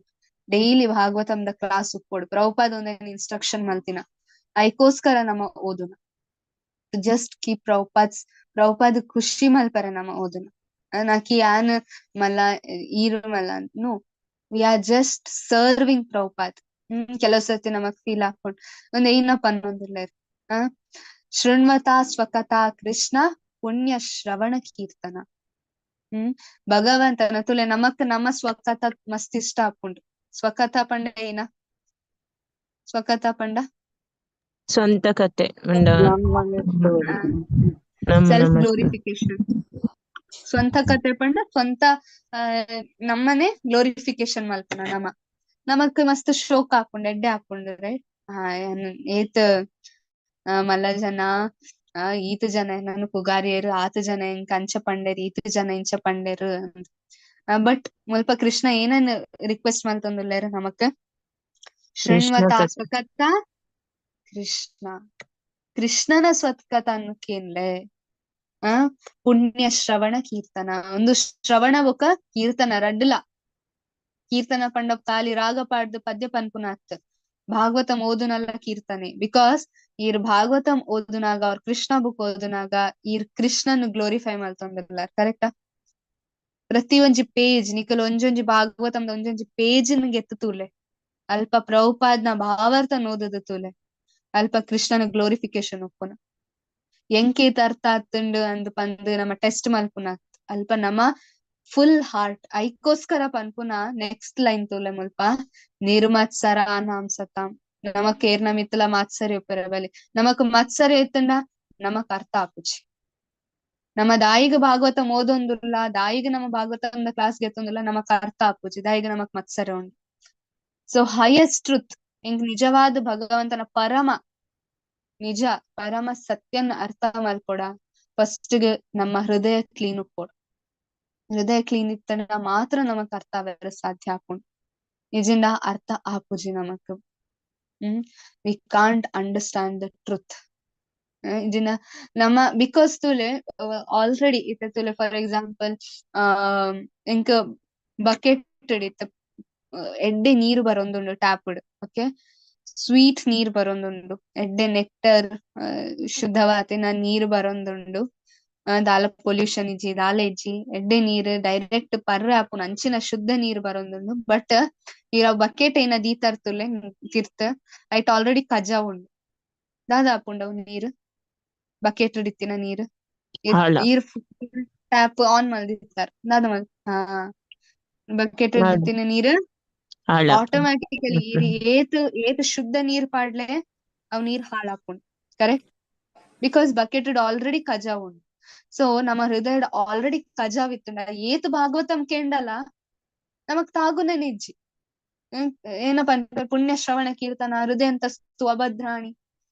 Daily ಭಾಗವತಂದ ಕ್ಲಾಸ್ ಉಪ್ಪೋಡು. ಪ್ರಭುಪಾದ್ ಒಂದೇನು ಇನ್ಸ್ಟ್ರಕ್ಷನ್ ಮಲ್ತಿನ ಐಕೋಸ್ಕರ ನಮ ಓದುನ. ಜಸ್ಟ್ ಕೀಪ್ ಪ್ರಭುಪಾದ್ ಖುಷಿ ಮಲ್ಪರೆ ನಮ ಓದುನ. ನಾಕಿ ಯಾನ್ ಮಲ್ಲ ಈರು ಮಲ್ಲ no, we are just serving Prabhupad. ಕೆಲವು ಸರ್ತಿ ನಮಗ್ ಫೀಲ್ ಹಾಕೊಂಡ್ ಏನಪ್ಪ ಅನ್ನೋದಿಲ್ಲ. ಶೃಣ್ವತಾ ಸ್ವಕಥಾ ಕೃಷ್ಣ ಪುಣ್ಯ ಶ್ರವಣ ಕೀರ್ತನ. ಭಗವಂತನ ತುಲೆ ನಮಕ್ ನಮ್ಮ ಸ್ವಕಥ ಮಸ್ತ್ ಇಷ್ಟ ಹಾಕೊಂಡು. ಸ್ವಕಥಾ ಪಂಡ ಏನ? ಸ್ವಕಥಾ ಪಂಡ ಸ್ವಂತ ಕತೆ ಸೆಲ್ಫ್ ಗ್ಲೋರಿಫಿಕೇಶನ್. ಸ್ವಂತ ಕತೆ ಪಂಡ ಸ್ವಂತ ನಮ್ಮನೆ ಗ್ಲೋರಿಫಿಕೇಶನ್ ಮಲ್ಪನ ನಮಕ್ ಮಸ್ತ್ ಶೋಕ್ ಹಾಕೊಂಡ್ ಎಡ್ಡೆ ಹಾಕೊಂಡ್ರೆ ಏತ್ ಮಲ್ಲ ಜನ ಈತ ಜನ ನಾನು ಪುಗಾರಿಯರು, ಆತ ಜನ ಇಂಕ ಅಂಚ ಪಂಡೇರು, ಈತ ಜನ ಇಂಚ ಪಂಡೇರು. ಬಟ್ ಮುಲ್ಪ ಕೃಷ್ಣ ಏನನ್ ರಿಕ್ವೆಸ್ಟ್ ಮಲ್ತೊಂದುಲ್ಲೇರು ನಮಕ್? ಶೃಣ್ವತ ಸ್ವಕಥ ಕೃಷ್ಣ. ಕೃಷ್ಣನ ಸ್ವಕಥ ಅನ್ನಕ್ಕೇನ್ಲೆ ಪುಣ್ಯ ಶ್ರವಣ ಕೀರ್ತನ. ಒಂದು ಶ್ರವಣ ಬೊಕ ಕೀರ್ತನ ರಡ್ಡುಲ. ಕೀರ್ತನ ಪಂಡ ಖಾಲಿ ರಾಗ ಪಾಡ್ದು ಪದ್ಯ ಪನ್ಪುನಾತ್. ಭಾಗವತಂ ಓದುನಲ್ಲ ಕೀರ್ತನೆ. ಬಿಕಾಸ್ ಈರ್ ಭಾಗವತಂ ಓದುನಾಗ ಅವ್ರ ಕೃಷ್ಣ ಬುಕ್ ಓದುನಾಗ ಈರ್ ಕೃಷ್ಣನ್ ಗ್ಲೋರಿಫೈ ಮಲ್ತೊಂದಿರ್ಲ. ಕರೆಕ್ಟಾ? ಪ್ರತಿ ಒಂಜಿ ಪೇಜ್ ನಿಕಲ್ ಒಂಜೊಂಜಿ ಭಾಗವತಂದ ಒಂಜೊಂಜಿ ಪೇಜ್ ಗೆತ್ತು ತೂಲೆ ಅಲ್ಪ ಪ್ರಭುಪಾದ್ನ ಭಾವಾರ್ಥ ಓದದು ತೂಲೆ ಅಲ್ಪ ಕೃಷ್ಣನ ಗ್ಲೋರಿಫಿಕೇಶನ್ ಒಪ್ಪುನ. ಎಂಕೇತ್ ಅರ್ಥ ಆತುಂಡು ಅಂದ್ ಪಂದ್ ನಮ್ಮ ಟೆಸ್ಟ್ ಮಲ್ಪುನ ಅಲ್ಪ ನಮ್ಮ ಫುಲ್ ಹಾರ್ಟ್ ಐಕೋಸ್ಕರ ಪನ್ಪುನ. ನೆಕ್ಸ್ಟ್ ಲೈನ್ ತೂಲೆ ಮುಲ್ಪ ನಿರ್ಮತ್ಸರಾನಾಂ ಸತಾಂ. ನಮಕ್ ಏರ್ನ ಮಿತ್ತಲ ಮಾತ್ಸರ್ಯ ಉಪ್ಪರ ಬಲಿ ನಮಕ್ ಮತ್ಸರ್ಯ ಇತ್ತಂಡ ನಮಕ್ ಅರ್ಥ ಆಪುಜಿ. ನಮ್ಮ ದಾಯಿಗ ಭಾಗವತ ಓದೊಂದುಲ್ಲ, ದಾಯಿಗ ನಮ್ಮ ಭಾಗವತಂದ ಕ್ಲಾಸ್ ಗೆತ್ತೊಂದುಲ್ಲ, ನಮಕ್ ಅರ್ಥ ಆಪುಜಿ. ದಾಯಿಗ ನಮಕ್ ಮತ್ಸರ್ಯ ಉಂಡು. ಸೊ ಹೈಯೆಸ್ಟ್ ಟ್ರೂತ್ ಇಂಕ್ ನಿಜವಾದ ಭಗವಂತನ ನಿಜ ಪರಮ ಸತ್ಯನ ಅರ್ಥ ಮಲ್ಕೊಡ ಫಸ್ಟ್ ನಮ್ಮ ಹೃದಯ ಕ್ಲೀನ್ ಉಪ್ಪೋಡು. ಹೃದಯ ಕ್ಲೀನ್ ಇತ್ತಂಡ ಮಾತ್ರ ನಮಕ್ ಅರ್ಥ ಆವರ ಸಾಧ್ಯ ಆಪುಂಡು. ನಿಜಿಂದ ಅರ್ಥ ಆಪುಜಿ ನಮಕ್. We can't understand the truth. ಇದನ್ನ ನಮ್ಮ ಬಿಕಾಸ್ ತುಲೆ ಆಲ್ರೆಡಿ ಇತ್ತ ತುಲೆ ಫಾರ್ ಎಕ್ಸಾಂಪಲ್ ಇಂಕ ಬಕೆಟ್ ಇತ್ತ ಎಡ್ಡೆ ನೀರು ಬರೊಂದುಂಡು ಟ್ಯಾಪ್ಡ್. ಓಕೆ, ಸ್ವೀಟ್ ನೀರ್ ಬರೊಂದುಂಡು, ಎಡ್ಡೆ ನೆಕ್ಟರ್ ಶುದ್ಧವಾತಿನ ನೀರು ಬರೊಂದುಂಡು. ದಾಲ ಪೊಲ್ಯೂಷನ್ ಇಜ್ಜಿ ದಾಲ ಇಜ್ಜಿ ಎಡ್ಡೆ ನೀರು ಡೈರೆಕ್ಟ್ ಪರ್ರೆ ಆಪುನ ಅಂಚಿನ ಶುದ್ಧ ನೀರು ಬರೊಂದುಂಡು. ಬಟ್ ಈರ ಬಕೆಟ್ ಏನ ದೀತರ್ತುಲೆ ತಿರ್ತ್ ಐಟ್ ಆಲ್ರೆಡಿ ಕಜಾ ಉಂಡು. ದಾದ ಆಪುಂಡವು ನೀರು ಬಕೆಟ್ ಇಡಿತ್ತಿನ ನೀರು ಈರ್ ಟ್ಯಾಪ್ ಆನ್ ಮಲ್ದಿರ್ತಾರ. ದಾದ ಮಲ್ ಬಕೆಟ್ ಇಡ್ದಿತ್ತಿನ ನೀರು ಆಟೋಮ್ಯಾಟಿಕಲಿ ಏತ್ ಶುದ್ಧ ನೀರ್ ಪಾಡ್ಲೆ ಅವ್ ನೀರ್ ಹಾಳಾಪುಂಡು. ಕರೆಕ್ಟ್? ಬಿಕಾಸ್ ಬಕೆಟ್ ಆಲ್ರೆಡಿ ಕಜಾ ಉಂಡು. ಸೊ ನಮ್ಮ ಹೃದಯ ಆಲ್ರೆಡಿ ಕಜಾವಿತ್ತುಂಡ ಏತ್ ಭಾಗವತಂ ಕೇಂಡಲ ನಮಕ್ ತಾಗುನೆ ನಿಜ್ಜಿ ಏನಪ್ಪ ಅಂತ ಪುಣ್ಯ ಶ್ರವಣ ಕೀರ್ತನ ಹೃದಯ ಅಂತಸ್ತು ಅಭದ್ರಾಣಿ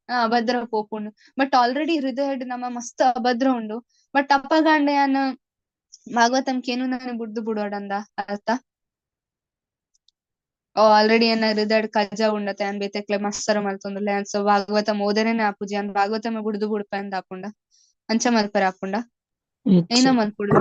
ಅಭದ್ರ ಪೋಪುಂಡು. ಬಟ್ ಆಲ್ರೆಡಿ ಹೃದಯ ನಮ್ಮ ಮಸ್ತ್ ಅಭದ್ರ ಉಂಡು. ಬಟ್ ಅಪ್ಪಗಾಂಡೆ ಅನ್ನ ಭಾಗವತಂ ಕೇನು ನಾನು ಬುಡ್ದು ಬುಡೋಡಂದ ಅರ್ಥ ಆಲ್ರೆಡಿ ಏನ ಹೃದಯ ಕಜಾ ಉಂಡತೆ ಅನ್ ಬೇತೆಕ್ಲೆ ಮಸ್ತರ ಮಲ್ತೊಂದುಲ್ಲೆ. ಸೊ ಭಾಗವತಂ ಓದರೇನೆ ಆಪುಜಿ ಅನ್ ಭಾಗವತಮ ಬುಡ್ದು ಬುಡ್ಪ ಅಂದ ಆಪುಂಡ ಅಂಚ ಮಲ್ಪರ ಆಪುಂಡ ಏನ ಮಲ್ಪುಡು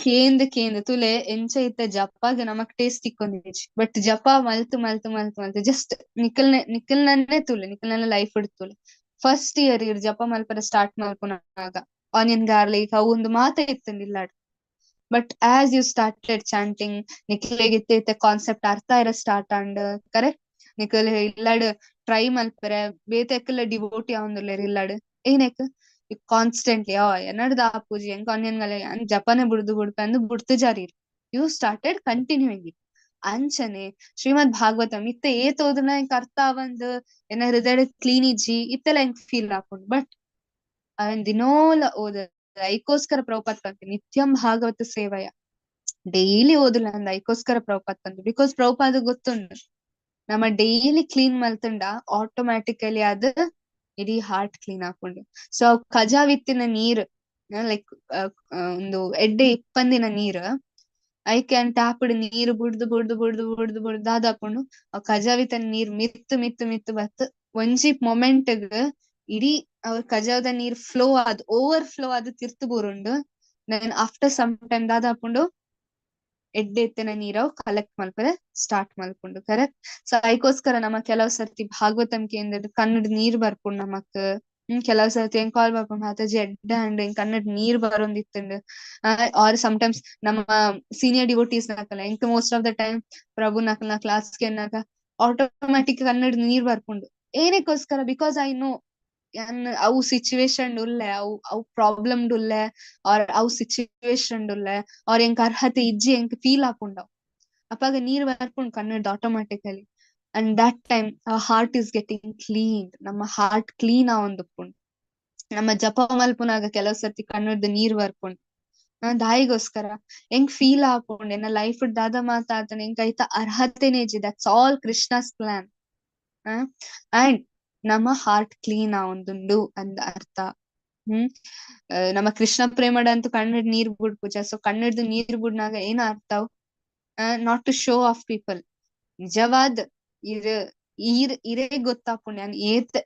ಕೇಂದ್ ತುಲೆ ಎಂಚ ಇತ್ತ ಜಪ್ಪಾಗ ನಮಕ್ ಟೇಸ್ಟ್ ಇಕ್ಕೊಂದಿಜಿ. ಬಟ್ ಜಪ ಮಲ್ತು ಜಸ್ಟ್ ನಿಖಲ್ನೇ ತುಲೆ ನಿಖಲ್ನ ಲೈಫ್ ಇಡ್ತುಲೆ. ಫಸ್ಟ್ ಇಯರ್ ಇರ್ ಜಪ ಮಲ್ಪರ ಸ್ಟಾರ್ಟ್ ಮಲ್ಪುನಾಗ ಆನಿಯನ್ ಗಾರ್ಲಿಕ್ ಅವು ಒಂದು ಮಾತ ಇತ್ತಂದಿಲ್ಲಾಡ್. But as you started chanting ನಿಖಿಲೆಗಿತ್ತ ಕಾನ್ಸೆಪ್ಟ್ ಅರ್ಥ ಇರ ಸ್ಟಾರ್ಟ್ ಅಂಡ್ ಕರೆಕ್ಟ್ ನಿಖಲ್ ಇಲ್ಲಾಡ್ ಟ್ರೈ ಮಲ್ಪರೆ ಬೇತೆಕ್ಕೆಲ್ಲ ಡಿವೋಟಿ ಆವಂದುಲ್ಲೇರ್ ಇಲ್ಲಾಡ್ ಏನಕ್ ಕಾನ್ಸ್ಟೆಂಟ್ಲಿ ಎನ್ನಡ್ದ ಆಪುಜಿ ಎಂಕ್ ಆನಿಯನ್ ಗಲೆ ಜಪನೆ ಬುಡ್ದು ಅಂದು ಬುಡ್ತು ಜಾರಿ ಯು ಸ್ಟಾರ್ಟೆಡ್ ಕಂಟಿನ್ಯೂಯಿಂಗ್ ಇಟ್. ಅಂಚನೆ ಶ್ರೀಮದ್ ಭಾಗವತಂ ಇತ್ತ ಏತ್ ಓದುನ ಎಂಕ್ ಅರ್ಥ ಆವಂದ್ ಎನ್ನ ಹೃದಯ ಕ್ಲೀನ್ ಇಜ್ಜಿ ಇತ್ತೆಲ್ಲ ಎಂಕ್ ಫೀಲ್ ಆಪುಂಡು. ಬಟ್ ಅವನ್ ದಿನೋಲ ಓದ ಐಕೋಸ್ಕರ ಪ್ರಭುಪಾದ್ ಪಂತೆ ನಿತ್ಯಂ ಭಾಗವತ ಸೇವಯ ಡೈಲಿ ಓದುಲ ಅಂದ ಐಕೋಸ್ಕರ ಪ್ರಭುಪಾದ್ ಪಂತೆ. ಬಿಕಾಸ್ ಪ್ರಭುಪಾದ್ ಗೊತ್ತುಂಡು ನಮ್ಮ ಡೈಲಿ ಕ್ಲೀನ್ ಮಲ್ತುಂಡ ಆಟೋಮ್ಯಾಟಿಕಲಿ ಅದ್ ಇಡೀ ಹಾರ್ಟ್ ಕ್ಲೀನ್ ಹಾಕೊಂಡು. ಸೊ ಕಜಾವಿತ್ತಿನ ನೀರ್ ಲೈಕ್ ಒಂದು ಎಡ್ಡೆ ಇಪ್ಪಂದಿನ ನೀರ್ ಐ ಕ್ಯಾನ್ ಟ್ಯಾಪ್ಡ್ ನೀರು ಬುಡ್ದು ದಾದಾಕೊಂಡು ಆ ಕಜಾವಿತನ ನೀರ್ ಮಿತ್ತು ಬತ್ ಒಂಜಿ ಮೊಮೆಂಟ್ಗ್ ಇಡೀ ಅವ್ರ ಕಜಾವದ ನೀರ್ ಫ್ಲೋ ಓವರ್ ಫ್ಲೋ ಆದ್ ತಿರ್ತು ಬೂರುಂಡು. ದೆನ್ ಆಫ್ಟರ್ ಸಮ್ ಟೈಮ್ ದಾದಾಪುಂಡು ಎಡ್ಡೆ ಎತ್ತಿನ ನೀರವ್ ಕಲೆಕ್ಟ್ ಮಲ್ಪರೆ ಸ್ಟಾರ್ಟ್ ಮಲ್ಪುಂಡು. ಕರೆಕ್ಟ್. ಸೊ ಐಕೋಸ್ಕರ ನಮ ಕೆಲವ್ ಸರ್ತಿ ಭಾಗವತಂ ಕೇಂದ್ರಡ್ ಕನ್ನಡ ನೀರ್ ಬರ್ಪುಂಡು ನಮಕ್. ಕೆಲವ್ ಸರ್ತಿ ಹೆಂಗ್ ಕಾಲ್ ಬರ್ಪುಂಡು ಮಾತಾಜಿ ಎಡ್ಡ ಹಂಡ್ ಹೆಂಗ್ ಕನ್ನಡ ನೀರ್ ಬರೋಂದಿತ್ತುಂಡು. ಆರ್ ಸಮ್ಟೈಮ್ಸ್ ನಮ್ಮ ಸೀನಿಯರ್ ಡಿವೋಟೀಸ್ ನಾಕಲ್ಲ ಎಂಕ್ ಮೋಸ್ಟ್ ಆಫ್ ದ ಟೈಮ್ ಪ್ರಭು ನಾಕಲ್ನ ಕ್ಲಾಸ್ ಕೇನಾಗ ಆಟೋಮ್ಯಾಟಿಕ್ ಕನ್ನಡ ನೀರ್ ಬರ್ಪುಂಡು. ಏನಕ್ಕೋಸ್ಕರ? ಬಿಕಾಸ್ ಐ ನೋ ಅವು ಸಿಚುವೇಶನ್ ಉಲ್ಲೆ ಅವು ಪ್ರಾಬ್ಲಮ್ ಉಲ್ಲೆ ಆರ್ ಅವು ಸಿಚುವೇಶನ್ ಉಲ್ಲೆ ಅವ್ರ ಎಂಕ್ ಅರ್ಹತೆ ಇಜ್ಜಿ ಎಂಕ್ ಫೀಲ್ ಆಪುಂಡವ್ ಅಪ್ಪಾಗ ನೀರ್ ಬರ್ಪುಂಡು Kannada automatically. And that time heart is getting clean. ನಮ್ಮ ಹಾರ್ಟ್ ಕ್ಲೀನ್ ಆವೊಂದುಪ್ಪುಂಡು. ನಮ್ಮ ಜಪ ಮಲ್ಪುನಾಗ ಕೆಲವ್ ಸರ್ತಿ ಕನ್ನಡದ ನೀರ್ ಬರ್ಪುಂಡು. ದಾಯಿಗೋಸ್ಕರ ಹೆಂಗ್ ಫೀಲ್ ಆಪುಂಡು ಎನ್ನ ಲೈಫ್ ದಾದ ಮಾತಾಡ್ತಾನೆ ಹೆಂಗ್ ಐತ ಅರ್ಹತೆನೇ ಇಜ್ಜಿ. That's all Krishna's plan. And ನಮ್ಮ ಹಾರ್ಟ್ ಕ್ಲೀನ್ ಆವೊಂದುಂಡು ಅಂದ ಅರ್ಥ. ನಮ್ಮ ಕೃಷ್ಣ ಪ್ರೇಮಡ ಅಂತೂ ಕನ್ನಡ ನೀರ್ ಬುಡ್ಪುಜ. ಸೊ ಕನ್ನಡದ ನೀರ್ ಬುಡ್ನಾಗ ಏನ ಅರ್ಥವ್? Not to show off people. ನಿಜವಾದ್ ಇರೇ ಗೊತ್ತಾಪುಂಡು ನಾನು ಏತ್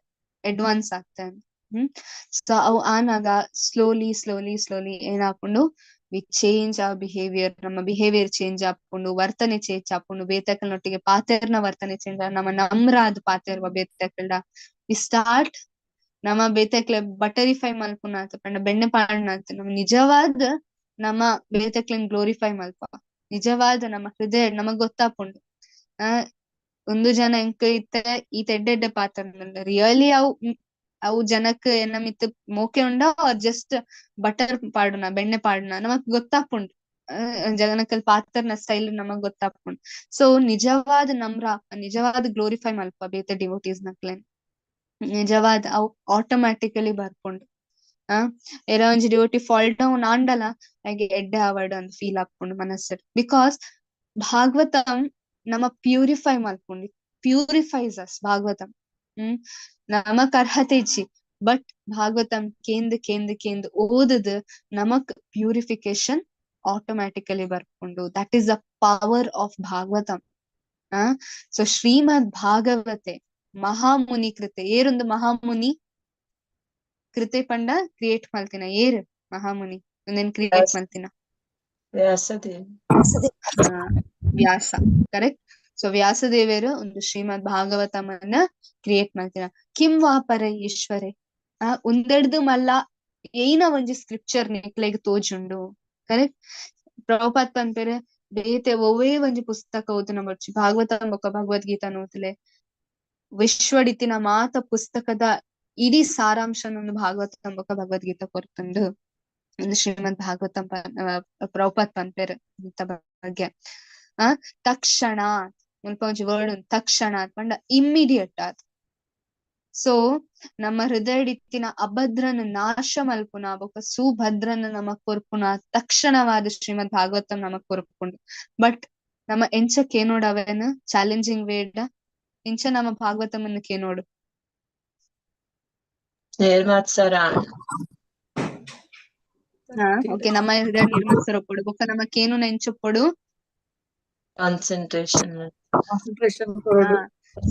ಅಡ್ವಾನ್ಸ್ ಆಗ್ತೇನೆ. ಸೊ ಅವು ಆನಾಗ ಸ್ಲೋಲಿ ಏನಾಪುಂಡು ವಿ ಚೇಂಜ್ ಅವರ್ ಬಿಹೇವಿಯರ್. ನಮ್ಮ ಬಿಹೇವಿಯರ್ ಚೇಂಜ್ ಆಪುಂಡು, ವರ್ತನೆ ಚೇಂಜ್ ಆಪುಂಡು. ಬೇತಕಲ್ನೊಟ್ಟಿಗೆ ಪಾತೆರ್ನ ವರ್ತನೆ ಚೇಂಜ್ ನಮ್ಮ ನಮ್ರಾದ್ ಪಾತೆರ್ವ ಬೇತಕಲ್ಡ ವಿ ಸ್ಟಾರ್ಟ್ ನಮ್ಮ ಬೇತಕ್ಲೆ ಬಟರಿಫೈ ಮಲ್ಪುನಾತ್ ಪಂಡ ಬೆಣ್ಣೆ ಪಾಡ್ನಾತ್ ನಮ್ ನಿಜವಾದ ನಮ್ಮ ಬೇತಕ್ಲೆನ್ ಗ್ಲೋರಿಫೈ ಮಲ್ಪ. ನಿಜವಾದ ನಮ್ಮ ಹೃದಯ ನಮಗ್ ಗೊತ್ತಾಪುಂಡು. ಒಂದು ಜನ ಎಂಕ್ ಇತ್ತೆ ಈ ಎಡ್ಡೆ ಪಾತ್ರ ರಿಯಲಿ ಅವು ಜನಕ್ ಎನ್ನ ಮಿತ್ ಮೋಕೆ ಉಂಡ ಅವ್ರ ಜಸ್ಟ್ ಬಟರ್ ಪಾಡುನ ಬೆಣ್ಣೆ ಪಾಡುನ ನಮಕ್ ಗೊತ್ತಾಪುಂಡು. ಜನಕಲ್ ಪಾತ್ರನ ಸ್ಟೈಲ್ ನಮಗ್ ಗೊತ್ತಾಪುಂಡು. ಸೊ ನಿಜವಾದ ನಮ್ರ ನಿಜವಾದ ಗ್ಲೋರಿಫೈ ಮಲ್ಪ ಬೇತೆ ಡಿವೋಟೀಸ್ ನಕ್ಲೆನ್ ನಿಜವಾದ ಅವು ಆಟೋಮ್ಯಾಟಿಕಲಿ ಬರ್ಪುಂಡು. ಎರ ಒಂಜಿ ಡಿವೋಟಿ ಫಾಲ್ ಡೌನ್ ಆಂಡಲ ಹಾಗೆ ಎಡ್ಡೆ ಆವಡ್ ಅಂದ್ ಫೀಲ್ ಆಪುಂಡು ಮನಸ್ಸಡ್. ಬಿಕಾಸ್ ಭಾಗವತಂ ನಮ್ಮ ಪ್ಯೂರಿಫೈ ಮಲ್ಪುಂಡು. Purifies us Bhagavatam. ನಮಕ್ ಅರ್ಹತೆ ಇಜ್ಜಿ ಬಟ್ ಭಾಗವತಂ ಕೇಂದ್ ಓದದ್ ನಮಕ್ ಪ್ಯೂರಿಫಿಕೇಶನ್ ಆಟೋಮ್ಯಾಟಿಕಲಿ ಬರ್ಪುಂಡು. That is the power of Bhagavatam. So Srimad ಭಾಗವತೆ ಮಹಾಮುನಿ ಕೃತೆ. ಏರೊಂದು ಮಹಾಮುನಿ ಕೃತೆ ಪಂಡ ಕ್ರಿಯೇಟ್ ಮಲ್ತಿನ ಏರ್ ಮಹಾಮುನಿ ಒಂದೇನ್ ಕ್ರಿಯೇಟ್ ಮಲ್ತಿನ ವ್ಯಾಸ. ಕರೆಕ್ಟ್. ಸೊ ವ್ಯಾಸದೇವರು ಒಂದು ಶ್ರೀಮದ್ ಭಾಗವತಮನ್ನ ಕ್ರಿಯೇಟ್ ಮಾಡ್ತೀರ. ಕಿಂ ವಾಪರ ಈಶ್ವರೆ ಉಂದೆಡ್ದು ಮಲ್ಲ ಏನ ಒಂಜಿ ಸ್ಕ್ರಿಪ್ಚರ್ ನೆಕ್ಲೆಗ್ ತೋಜುಂಡು. ಕರೆಕ್ಟ್. ಪ್ರಭುಪಾದ್ ಪನ್ಪೆರೆ ಬೇತೆ ಒವ್ವೇ ಒಂಜಿ ಪುಸ್ತಕ ಓದುನ ಬರ್ಚಿ ಭಾಗವತ ಬೊಕ್ಕ ಭಗವದ್ಗೀತಾ ಓದ್ಲೆ ವಿಶ್ವಡಿತಿನ ಮಾತ ಪುಸ್ತಕದ ಇಡೀ ಸಾರಾಂಶನೊಂದು ಭಾಗವತ ಬೊಕ್ಕ ಭಗವದ್ಗೀತಾ ಕೊರ್ತುಂಡು ಒಂದು ಶ್ರೀಮದ್ ಭಾಗವತಂ ಪ್ರಭುಪಾದ್ ಪನ್ಪೆರೆ ಇಂತ ಬಗ್ಗೆ. ತಕ್ಷಣ ಮುಲ್ಪ ಒಂಜಿ ವರ್ಡ್ ಉಂಟು ತಕ್ಷಣ ಪಂಡ ಇಮ್ಮಿಡಿಯೇಟ್ ಆದ್. ಸೊ ನಮ್ಮ ಹೃದಯಡಿತ್ತಿನ ಅಭದ್ರನ ನಾಶ ಮಲ್ಪುನ ಬೊಕ್ಕ ಸುಭದ್ರನ ನಮಕ್ ಕೊರ್ಪುನ ತಕ್ಷಣವಾದ ಶ್ರೀಮದ್ ಭಾಗವತಂ ನಮಕ್ ಕೊರ್ಪುಂಡು. ಬಟ್ ನಮ್ಮ ಎಂಚ ಕೇನೋಡ್ ಅವೇನ್ ಚಾಲೆಂಜಿಂಗ್ ವೇಡ ಎಂಚ ನಮ್ಮ ಭಾಗವತಂ ಅನ್ನು ಕೇನೋಡು ಓಕೆ ನಮ್ಮ ಹೃದಯ ನಿರ್ಮತ್ಸರ ಕೊಡು ಬೊಕ್ಕ ನಮಕೇನು ನೆಂಚೊಪ್ಪೊಡು ಕಾನ್ಸಂಟ್ರೇಷನ್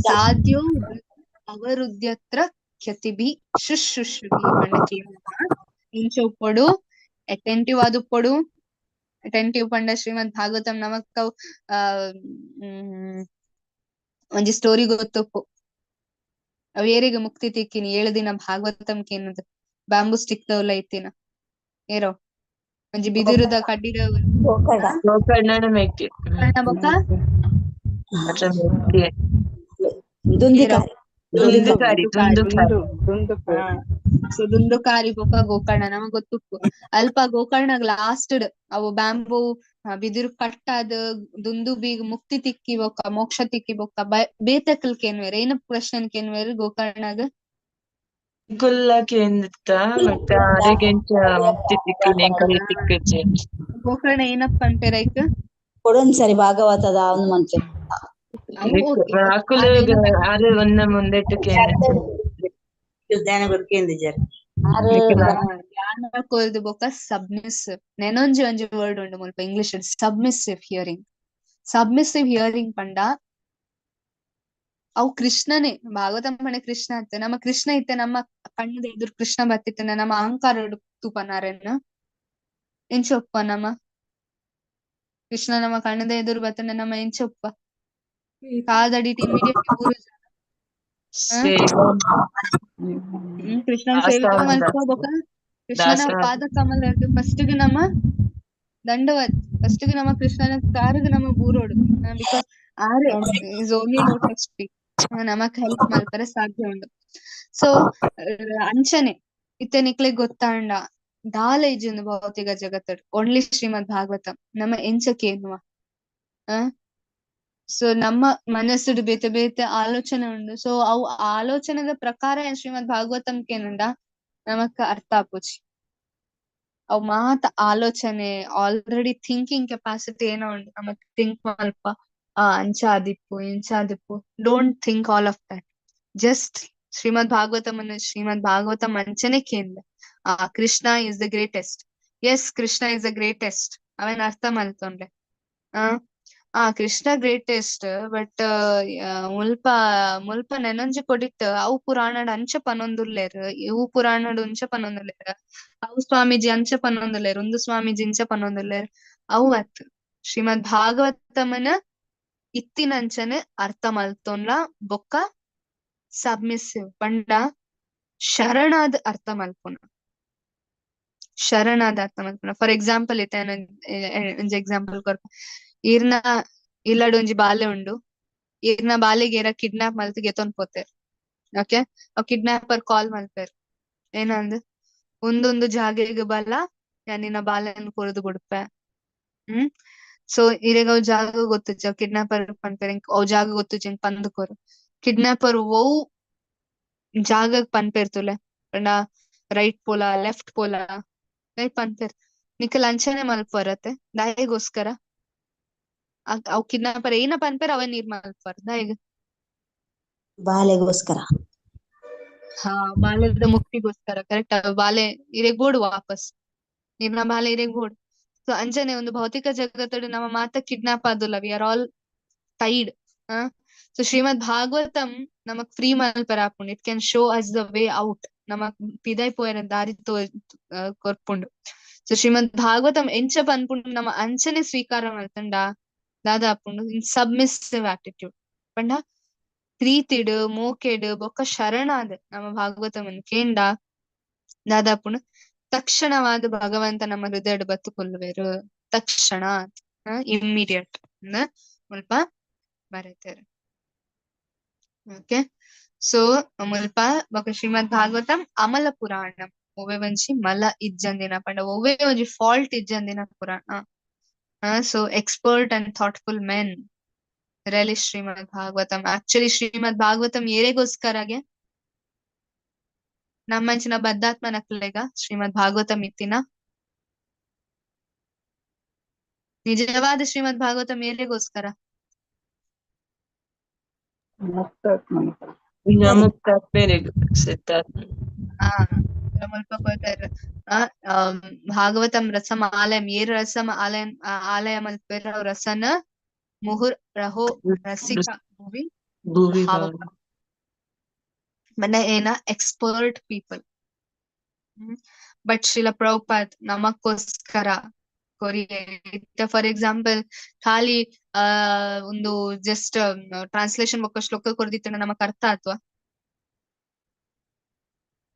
ಸಾಧ್ಯ ಅವರುದ್ಯತ್ರ ಖ್ಯತಿಭಿ ಶುಶ್ರೂಷುಭಿ ಪಂಡ ಇಂಚೊಪ್ಪೊಡು ಅಟೆಂಟಿವ್ ಆದುಪ್ಪೊಡು. ಅಟೆಂಟಿವ್ ಪಂಡ ಶ್ರೀಮದ್ ಭಾಗವತಂ ನಮಕ್ ಒಂಜಿ ಸ್ಟೋರಿ ಗೊತ್ತುಪ್ಪು. ಅವೇರಿಗೆ ಮುಕ್ತಿ ತಿಕ್ಕಿನಿ 7 ದಿನ ಭಾಗವತಂ ಕೇನುದು ಬ್ಯಾಂಬೂ ಸ್ಟಿಕ್ ದವಲ ಇತ್ತಿನ ಏರೋ ಒಂಜಿ ಬಿದಿರುದ ಕಡ್ಡಿಡ ಬೊಕ್ಕ ದುಂದುಕಾರಿ ಬೊಕ್ಕ ಗೋಕರ್ಣ ನಮಗ್ ಗೊತ್ತುಪ್ಪು. ಅಲ್ಪ ಗೋಕರ್ಣಗ್ ಲಾಸ್ಟ್ ಅವು ಬ್ಯಾಂಬೂ ಬಿದಿರು ಕಟ್ಟಾದ್ ದುಂದು ಬೀಗ್ ಮುಕ್ತಿ ತಿಕ್ಕಿ ಬೊಕ್ಕ ಮೋಕ್ಷ ತಿಕ್ಕಿ ಬೊಕ್ಕ ಬೇತಕಲ್ ಕೇನ್ವೇರ್ ಏನ ಪ್ರಶ್ನೆ ಕೇನ್ವೇರ್ ಗೋಕರ್ಣಗ್ ಗೋಕರ್ಣ ಏನಪ್ಪ ಅಂಪೇರೈಕ್ ಕೊಡೊಂದ್ಸರಿ ಭಾಗವತದ ಅವ್ನು ಮಂತ್ರಿ ಧ್ಯಾನ ಗೊತ್ತಿಂದ ಜರ ಜ್ಞಾನ ಕೊಲ್ದು ಬೊಕ ಸಬ್ಮಿಸಿವ್ ನೆನೊಂಜಿ ಒಂಜಿ ವರ್ಡ್ ಉಂಡು ಮುಲ್ಪ ಇಂಗ್ಲಿಷ್ ಸಬ್ಮಿಸಿವ್ ಹಿಯರಿಂಗ್ ಪಂಡ ಅವು ಕೃಷ್ಣನೇ ಭಾಗವತ ಪಂಡ ಕೃಷ್ಣ ಅತ್ತೆ ನಮ್ಮ ಕೃಷ್ಣ ಇತ್ತೆ ನಮ್ಮ ಕಣ್ಣದ ಎದುರು ಕೃಷ್ಣ ಬತ್ತಿತ್ತನೆ ನಮ್ಮ ಅಹಂಕಾರ ತೂಪನಾರೆನ್ನ ಎಂಚೊಪ್ಪ ನಮ್ಮ ಕೃಷ್ಣ ನಮ್ಮ ಕಣ್ಣದ ಎದುರು ಬತ್ತನೆ ನಮ್ಮ ಎಂಚೊಪ್ಪ ಕಾದಡಿಟ್ ಇಮಿಡಿಯೇಟ್ ಕೃಷ್ಣನ ಸೇವೆ ಮಲ್ಕೋಬೇಕ ಕೃಷ್ಣನ ಪಾದ ಕಮಲ ಫಸ್ಟ್ ಗೆ ನಮ್ಮ ದಂಡವತ್ ಫಸ್ಟ್ ಗೆ ನಮ್ಮ ಕೃಷ್ಣನ ಕಾರಿಗೆ ನಮ್ಮ ಬೂರೋಡು ಬಿಕಾಸ್ ಆರೆ ಇಸ್ ಓನ್ಲಿ ಲೋಟಸ್ ಫೀಟ್ ನಮಕ್ ಹೆಲ್ಪ್ ಮಲ್ಪರೆ ಸಾಧ್ಯ ಉಂಡು ಸೊ ಅಂಚನೆ ಇತ್ತೆ ನಿಕ್ಲೆ ಗೊತ್ತಾಂಡ ದಾಲ ಇಜ್ಜುಂದು ಭೌತಿಕ ಜಗತ್ತಡ್ ಓನ್ಲಿ ಶ್ರೀಮದ್ ಭಾಗವತಂ ನಮ್ಮ ಎಂಚಕ್ಕೆ ಎನ್ನುವ ಸೊ ನಮ್ಮ ಮನಸ್ಸುಡು ಬೇತೆ ಬೇತೆ ಆಲೋಚನೆ ಉಂಡು ಸೊ ಅವು ಆಲೋಚನೆದ ಪ್ರಕಾರ ಶ್ರೀಮದ್ ಭಾಗವತಂ ಕೇನುಂಡ ನಮಕ್ ಅರ್ಥ ಆಪುಜಿ ಅವು ಮಾತ ಆಲೋಚನೆ ಆಲ್ರೆಡಿ ಥಿಂಕಿಂಗ್ ಕೆಪಾಸಿಟಿ ಏನೋ ಉಂಡು ನಮಕ್ ಥಿಂಕ್ ಮಲ್ಪ ಅಂಚ ಆದಿಪ್ಪು ಇಂಚ ಆದಿಪ್ಪು don't think all of that just Srimad Bhagavatam ಅಂಚನೆ ಕೇಂದ್ರ Krishna is the greatest yes Krishna is the greatest ಅವೇನ್ ಅರ್ಥ ಮಲ್ತೊಂಡ್ಲೆ ಕೃಷ್ಣ ಗ್ರೇಟೆಸ್ಟ್ ಬಟ್ ಮುಲ್ಪ ನೆನೊಂಜಿ ಕೊಡಿಟ್ ಅವು ಪುರಾಣಡ್ ಅಂಚ ಪನೊಂದುಲ್ಲೇರ್ ಇವು ಪುರಾಣಡ್ ಉಂಚ ಪನೊಂದುಲ್ಲೇರ್ ಅವು ಸ್ವಾಮೀಜಿ ಅಂಚ ಪನೊಂದುಲ್ಲೇರ್ ಉಂದು ಸ್ವಾಮೀಜಿ ಇಂಚ ಪನೊಂದುಲ್ಲೇರ್ ಅವು ಅತ್ ಶ್ರೀಮದ್ ಭಾಗವತಮನ ಇತ್ತಿನಂಚನೆ ಅರ್ಥ ಮಲ್ತೊನ್ಲ ಬೊಕ್ಕ ಸಬ್ಮಿಸಿವ್ ಪಂಡ ಶರಣಾದ್ ಅರ್ಥ ಮಲ್ಪುನ ಫಾರ್ ಎಕ್ಸಾಂಪಲ್ ಇತ್ತೆ ಒಂಜಿ ಎಕ್ಸಾಂಪಲ್ ಕೊರ್ಪ ಈರ್ನ ಇಲ್ಲಡ್ ಒಂಜಿ ಬಾಲೆ ಉಂಡು ಈರ್ನ ಬಾಲೆಗೆ ಕಿಡ್ನಾಪ್ ಮಲ್ತ್ ಗೆತೊಂದ್ ಪೋತೆರ್ ಓಕೆ ಅವ್ ಕಿಡ್ನಾಪರ್ ಕಾಲ್ ಮಲ್ಪೇರ್ ಏನಂದ್ ಒಂದೊಂದು ಜಾಗೆಗ್ ಬಲ್ಲ ನಿನ್ನ ಬಾಲೆನ್ ಕೊರ್ದು ಬಿಡ್ಪೆ ಸೊ ಇರೆಗ್ ಅವ್ ಜಾಗ ಗೊತ್ತುಜ ಅವ್ ಕಿಡ್ನಾಪರ್ ಪನ್ಪೇರ್ ಅವ್ ಜಾಗ ಗೊತ್ತುಜ ಪಂದ್ ಕೊರು ಕಿಡ್ನಾಪರ್ ಓ ಜಾಗಗ್ ಪನ್ಪೇರ್ ತುಲೆ ಪಂಡ ರೈಟ್ ಪೋಲ ಲೆಫ್ಟ್ ಪೋಲ ರೈಟ್ ಪನ್ಪೇರ್ ನಿಕಲ್ ಅಂಚನೆ ಮಲ್ಪರತ್ತೆ ದಾಯಿಗೋಸ್ಕರ ಅವ್ ಕಿಡ್ನಾಪರ್ ಏನ ಪನ್ಪೇರ್ ಅವನ್ ನೀರ್ ಮಲ್ಪರ್ ದಾಯಿಗ್ ಬಾಲೆಗೋಸ್ಕರ ಬಾಲೆದ ಮುಕ್ತಿಗೋಸ್ಕರ ಕರೆಕ್ಟ್ ಬಾಲೆ ಇರೆಗ್ ಬೋಡು ವಾಪಸ್ ನೀರ್ನ ಬಾಲೆ ಇರೆಗ್ ಬೋಡು ಸೊ ಅಂಚನೆ ಒಂದು ಭೌತಿಕ ಜಗತ್ತಡು ನಮ್ಮ ಮಾತ ಕಿಡ್ನಾಪ್ ಆದುಲ್ಲ we are all tied so Srimad Bhagavatam ನಮಕ್ ಫ್ರೀ ಮಲ್ಪರ ಆಪುಂಡು it can show us the way out ನಮಕ್ ಪಿದೈ ಪೋಯರ ದಾರಿ ಕೊರ್ಪುಂಡು ಸೊ ಶ್ರೀಮದ್ ಭಾಗವತಂ ಎಂಚ ಪನ್ಪುಂಡು ನಮ್ಮ ಅಂಚನೆ ಸ್ವೀಕಾರ ಮಲ್ತಂಡ ದಾದಾಪುಂಡು ಇನ್ ಸಬ್ಮಿಸಿವ್ ಆಟಿಟ್ಯೂಡ್ ಪಂಡ ಪ್ರೀತಿಡ್ ಮೋಕೆಡ್ ಬೊಕ್ಕ ಶರಣಾದ್ ನಮ್ಮ ಭಾಗವತಮನ್ ಕೇಂಡ ದಾದಾಪುಂಡು ತಕ್ಷಣವಾದ ಭಗವಂತ ನಮ್ಮ ಹೃದಯಡ್ ಬತ್ತು ಕೊಲ್ಲುವೆರು ತಕ್ಷಣ ಇಮ್ಮಿಡಿಯೇಟ್ ಮುಲ್ಪ ಬರೀತಾರೆ ಓಕೆ ಸೊ ಮುಲ್ಪ ಬೊಕ ಶ್ರೀಮದ್ ಭಾಗವತಂ ಅಮಲ ಪುರಾಣಂ ಒವ್ವೆ ಒಂಜಿ ಮಲ ಇಜ್ಜಂದಿನ ಪಂಡ ಒವ್ವೆ ಒಂಜಿ ಫಾಲ್ಟ್ ಇಜ್ಜಂದಿನ ಪುರಾಣ so expert and thoughtful men really Srimad Bhagavatam actually Srimad Bhagavatam ಏರೆಗೋಸ್ಕರಗೆ ನಮ್ಮಂಚಿನ ಬದ್ದಾತ್ಮ ನಕ್ಲೆಗ ಶ್ರೀಮದ್ ಭಾಗವತಂ ಇತ್ತಿನ ನಿಜವಾದ ಶ್ರೀಮದ್ ಭಾಗವತಂ ಏರೆಗೋಸ್ಕರ ಮುಲ್ಪ ಕೊಯ್ತಾರ ಭಾಗವತಂ ರಸಮ ಆಲಯಂ ಏರ್ ರಸಮ ಆಲಯ ಮಲ್ಪೇರ ರಸನ ಮುಹುರ್ ರಹೋ ರಸಿಕ ಭುವಿ ಭಾವಕ ಮನೆ ಏನ expert people but Srila Prabhupad ನಮಕ್ಕೋಸ್ಕರ ಫಾರ್ ಎಕ್ಸಾಂಪಲ್ ಖಾಲಿ ಒಂದು ಜಸ್ಟ್ ಟ್ರಾನ್ಸ್ಲೇಷನ್ ಬೊಕ್ಕ ಶ್ಲೋಕ ಕೊರ್ದಿತ್ತ ನಮಕ್ ಅರ್ಥ ಆತ್ವಾ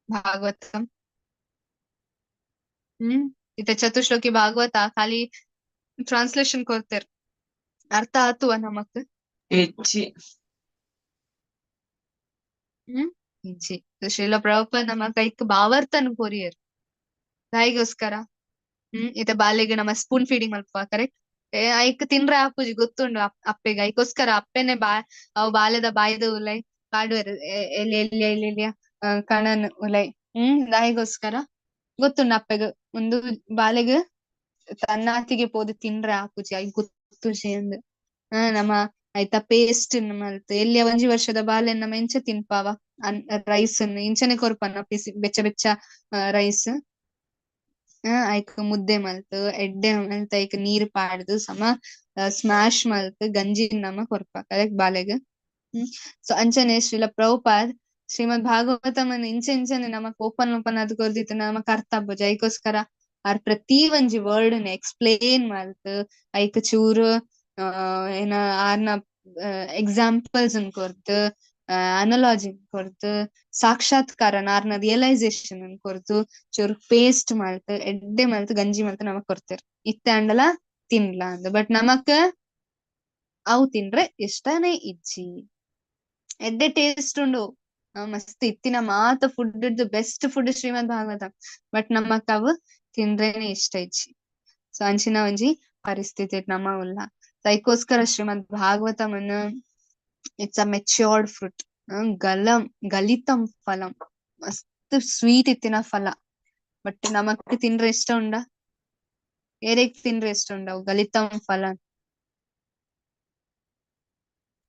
ಭಾಗವತಂ ಇತ್ತೆ ಚತುಶ್ಲೋಕಿ ಭಾಗವತ ಖಾಲಿ ಟ್ರಾನ್ಸ್ಲೇಷನ್ ಕೊರ್ತೆರ್ ಅರ್ಥ ಆತುವ ನಮಕ್ ಇಂಚಿ ಶ್ರೀಲ ಪ್ರಭುಪಾದ್ ನಮ್ಮ ಕೈಕ್ ಭಾವಾರ್ಥನ ಕೊರಿಯರ್ ದಾಯಿಗೋಸ್ಕರ ಇತ್ತೆ ಬಾಲೆಗೆ ನಮ್ಮ ಸ್ಪೂನ್ ಫೀಡಿಂಗ್ ಮಲ್ಪ ಕರೆಕ್ಟ್ ಐಕ್ ತಿನ್ರೆ ಆಪುಜಿ ಗೊತ್ತುಂಡು ಅಪ್ಪೆಗೆ ಐಕೋಸ್ಕರ ಅಪ್ಪೆನೆ ಅವು ಬಾಲೆದ ಬಾಯ್ದ ಉಲೈ ಕಾಡುವೆರು ಎಲ್ಲಿ ಎಲ್ಲಿ ಎಲ್ಲಿ ಕಣನ್ ಉಲೈ ದಾಯಿಗೋಸ್ಕರ ಗೊತ್ತುಂಡು ಅಪ್ಪೆಗ್ ಒಂದು ಬಾಲೆಗ್ ತನ್ನಾತಿಗೆ ಪೋದು ತಿನ್ರೆ ಆಪುಜಿ ಐ ಗೊತ್ತುಜಿ ಅಂದ್ ನಮ್ಮ ಐತ ಪೇಸ್ಟ್ ಮಲ್ತ್ ಎಲ್ಲಿ ಒಂಜಿ ವರ್ಷದ ಬಾಲೆ ನಮ್ಮ ಎಂಚ ತಿನ್ಪಾವ ರೈಸ್ ಇಂಚನೆ ಕೊರ್ಪನ ಪಿಸಿ ಬೆಚ್ಚ ಬೆಚ್ಚ ರೈಸ್ ಐಕ್ ಮುದ್ದೆ ಮಲ್ತ್ ಎಡ್ಡೆ ಮಲ್ತ್ ಐಕ್ ನೀರ್ ಪಾಡ್ದು ಸಮ ಸ್ಮ್ಯಾಶ್ ಮಲ್ತ್ ಗಂಜಿ ನಮ ಕೊರ್ಪ ಕರೆಕ್ಟ್ ಬಾಲೆಗ್ ಸೊ ಅಂಚನೆ ಶ್ರೀಲ ಪ್ರಭುಪಾದ್ ಶ್ರೀಮದ್ ಭಾಗವತಮನ್ ಇಂಚನೆ ನಮಕ್ ಓಪನ್ ಅದು ಕೊರ್ದಿತ್ತು ನಮಕ್ ಅರ್ಥ ಆಪುಜಿ ಐಕೋಸ್ಕರ ಆರ್ ಪ್ರತಿ ಒಂಜಿ ವರ್ಡ್ ನ ಎಕ್ಸ್ಪ್ಲೇನ್ ಮಲ್ತ್ ಐಕ್ ಚೂರು ಏನ ಆರ್ನ ಎಕ್ಸಾಂಪಲ್ಸ್ ಕೊರ್ತು ಅನಲಾಜಿ ಕೊರ್ತು ಸಾಕ್ಷಾತ್ಕಾರ ಆರ್ನ ರಿಯಲೈಸೇಷನ್ ಕೊರ್ತು ಚೂರು ಪೇಸ್ಟ್ ಮಲ್ತ್ ಎಡ್ಡೆ ಮಲ್ತ್ ಗಂಜಿ ಮಲ್ತ್ ನಮಕ್ ಕೊರ್ತೆರ್ ಇತ್ತೆ ಅಂಡಲ ತಿನ್ಲ ಅಂದ್ ಬಟ್ ನಮಕ್ ಅವು ತಿನ್ರೆ ಇಷ್ಟನೇ ಇಜ್ಜಿ ಎಡ್ಡೆ ಟೇಸ್ಟ್ ಉಂಡು ಮಸ್ತ್ ಇತ್ತಿನ ಮಾತ food best food Shrimad Bhagavata but ನಮಕ್ ಅವು ತಿಂದ್ರೇನೆ ಇಷ್ಟ ಇಜ್ಜಿ ಸೊ ಅಂಚಿನ ಒಂಜಿ ಪರಿಸ್ಥಿತಿ ನಮ್ಮ ಉಲ್ಲ ಅದಕ್ಕೋಸ್ಕರ ಶ್ರೀಮದ್ ಭಾಗವತಮನ್ ಇಟ್ಸ್ ಅ ಮೆಚ್ಯೂರ್ಡ್ ಫ್ರೂಟ್ ಗಲಿತಂ ಫಲಂ ಮಸ್ತ್ ಸ್ವೀಟ್ ಇತ್ತಿನ ಫಲ ಬಟ್ ನಮಕ್ ತಿಂದ್ರೆ ಇಷ್ಟ ಉಂಡ ಏರೆಗ್ ತಿಂದ್ರೆ ಇಷ್ಟ ಉಂಡ ಗಲಿತಂ ಫಲ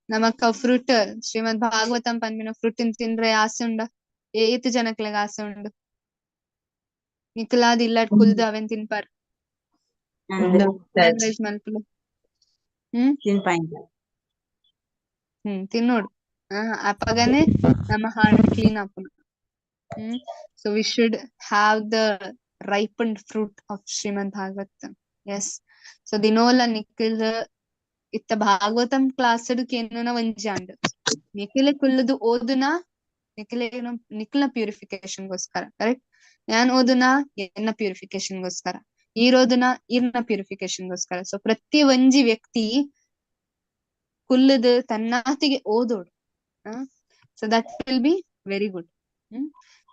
ನಮಕ್ ಫ್ರೂಟ್ ಶ್ರೀಮದ್ ಭಾಗವತಂ ಪನ್ಪಿನ ಫ್ರೂಟ್ ತಿಂದ್ರೆ ಆಸೆ ಉಂಡ ಏತ್ ಜನಕ್ಲೆಗ್ ಆಸೆ ಉಂಡು ನಿಕ್ಲಾದ್ ಇಲ್ಲಡ್ ಕುಲ್ದು ಅವೆನ್ ತಿನ್ಪಾರ್ ರೈಸ್ ಮಲ್ಪುಲು ತಿನ್ನೋಡು ಅಪ್ಪಗನೆ ನಮ್ಮ ಹಾರ್ಟ್ ಕ್ಲೀನ್ ಆಪುನು so we should have the ripened fruit of Srimad Bhagavatam. Yes. So ದಿನೋಲ ನಿಖಿಲ್ ಇತ್ತ ಭಾಗವತಂ ಕ್ಲಾಸ್ ಕೇನುನ ಒಂಜಾಂಡ್ ನಿಖಿಲ್ ಕುಲ್ಲದು ಓದುನ ನಿಖಿಲ್ನ ಪ್ಯೂರಿಫಿಕೇಶನ್ ಗೋಸ್ಕರ ಕರೆಕ್ಟ್ ನಾನ್ ಓದುನ ಎನ್ನ ಪ್ಯೂರಿಫಿಕೇಶನ್ ಗೋಸ್ಕರ ಈರೋದುನ ಇರ್ನ ಪ್ಯೂರಿಫಿಕೇಶನ್ ಗೋಸ್ಕರ ಸೊ ಪ್ರತಿ ಒಂಜಿ ವ್ಯಕ್ತಿ ಕುಲ್ಲದು ತನ್ನಾತಿಗೆ ಓದೋಡು so that will be very good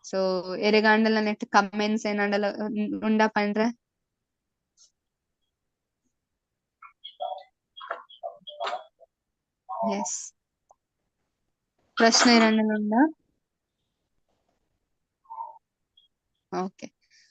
so ಎರೆಗಾಂಡಲ ನೆಟ್ ಕಮೆಂಟ್ಸ್ ಏನಾಂಡಲ ಉಂಡ ಪಂಡ್ರೆ ಎಸ್ ಪ್ರಶ್ನೆ ಏನಾಂಡಲ ಉಂಡ ಓಕೆ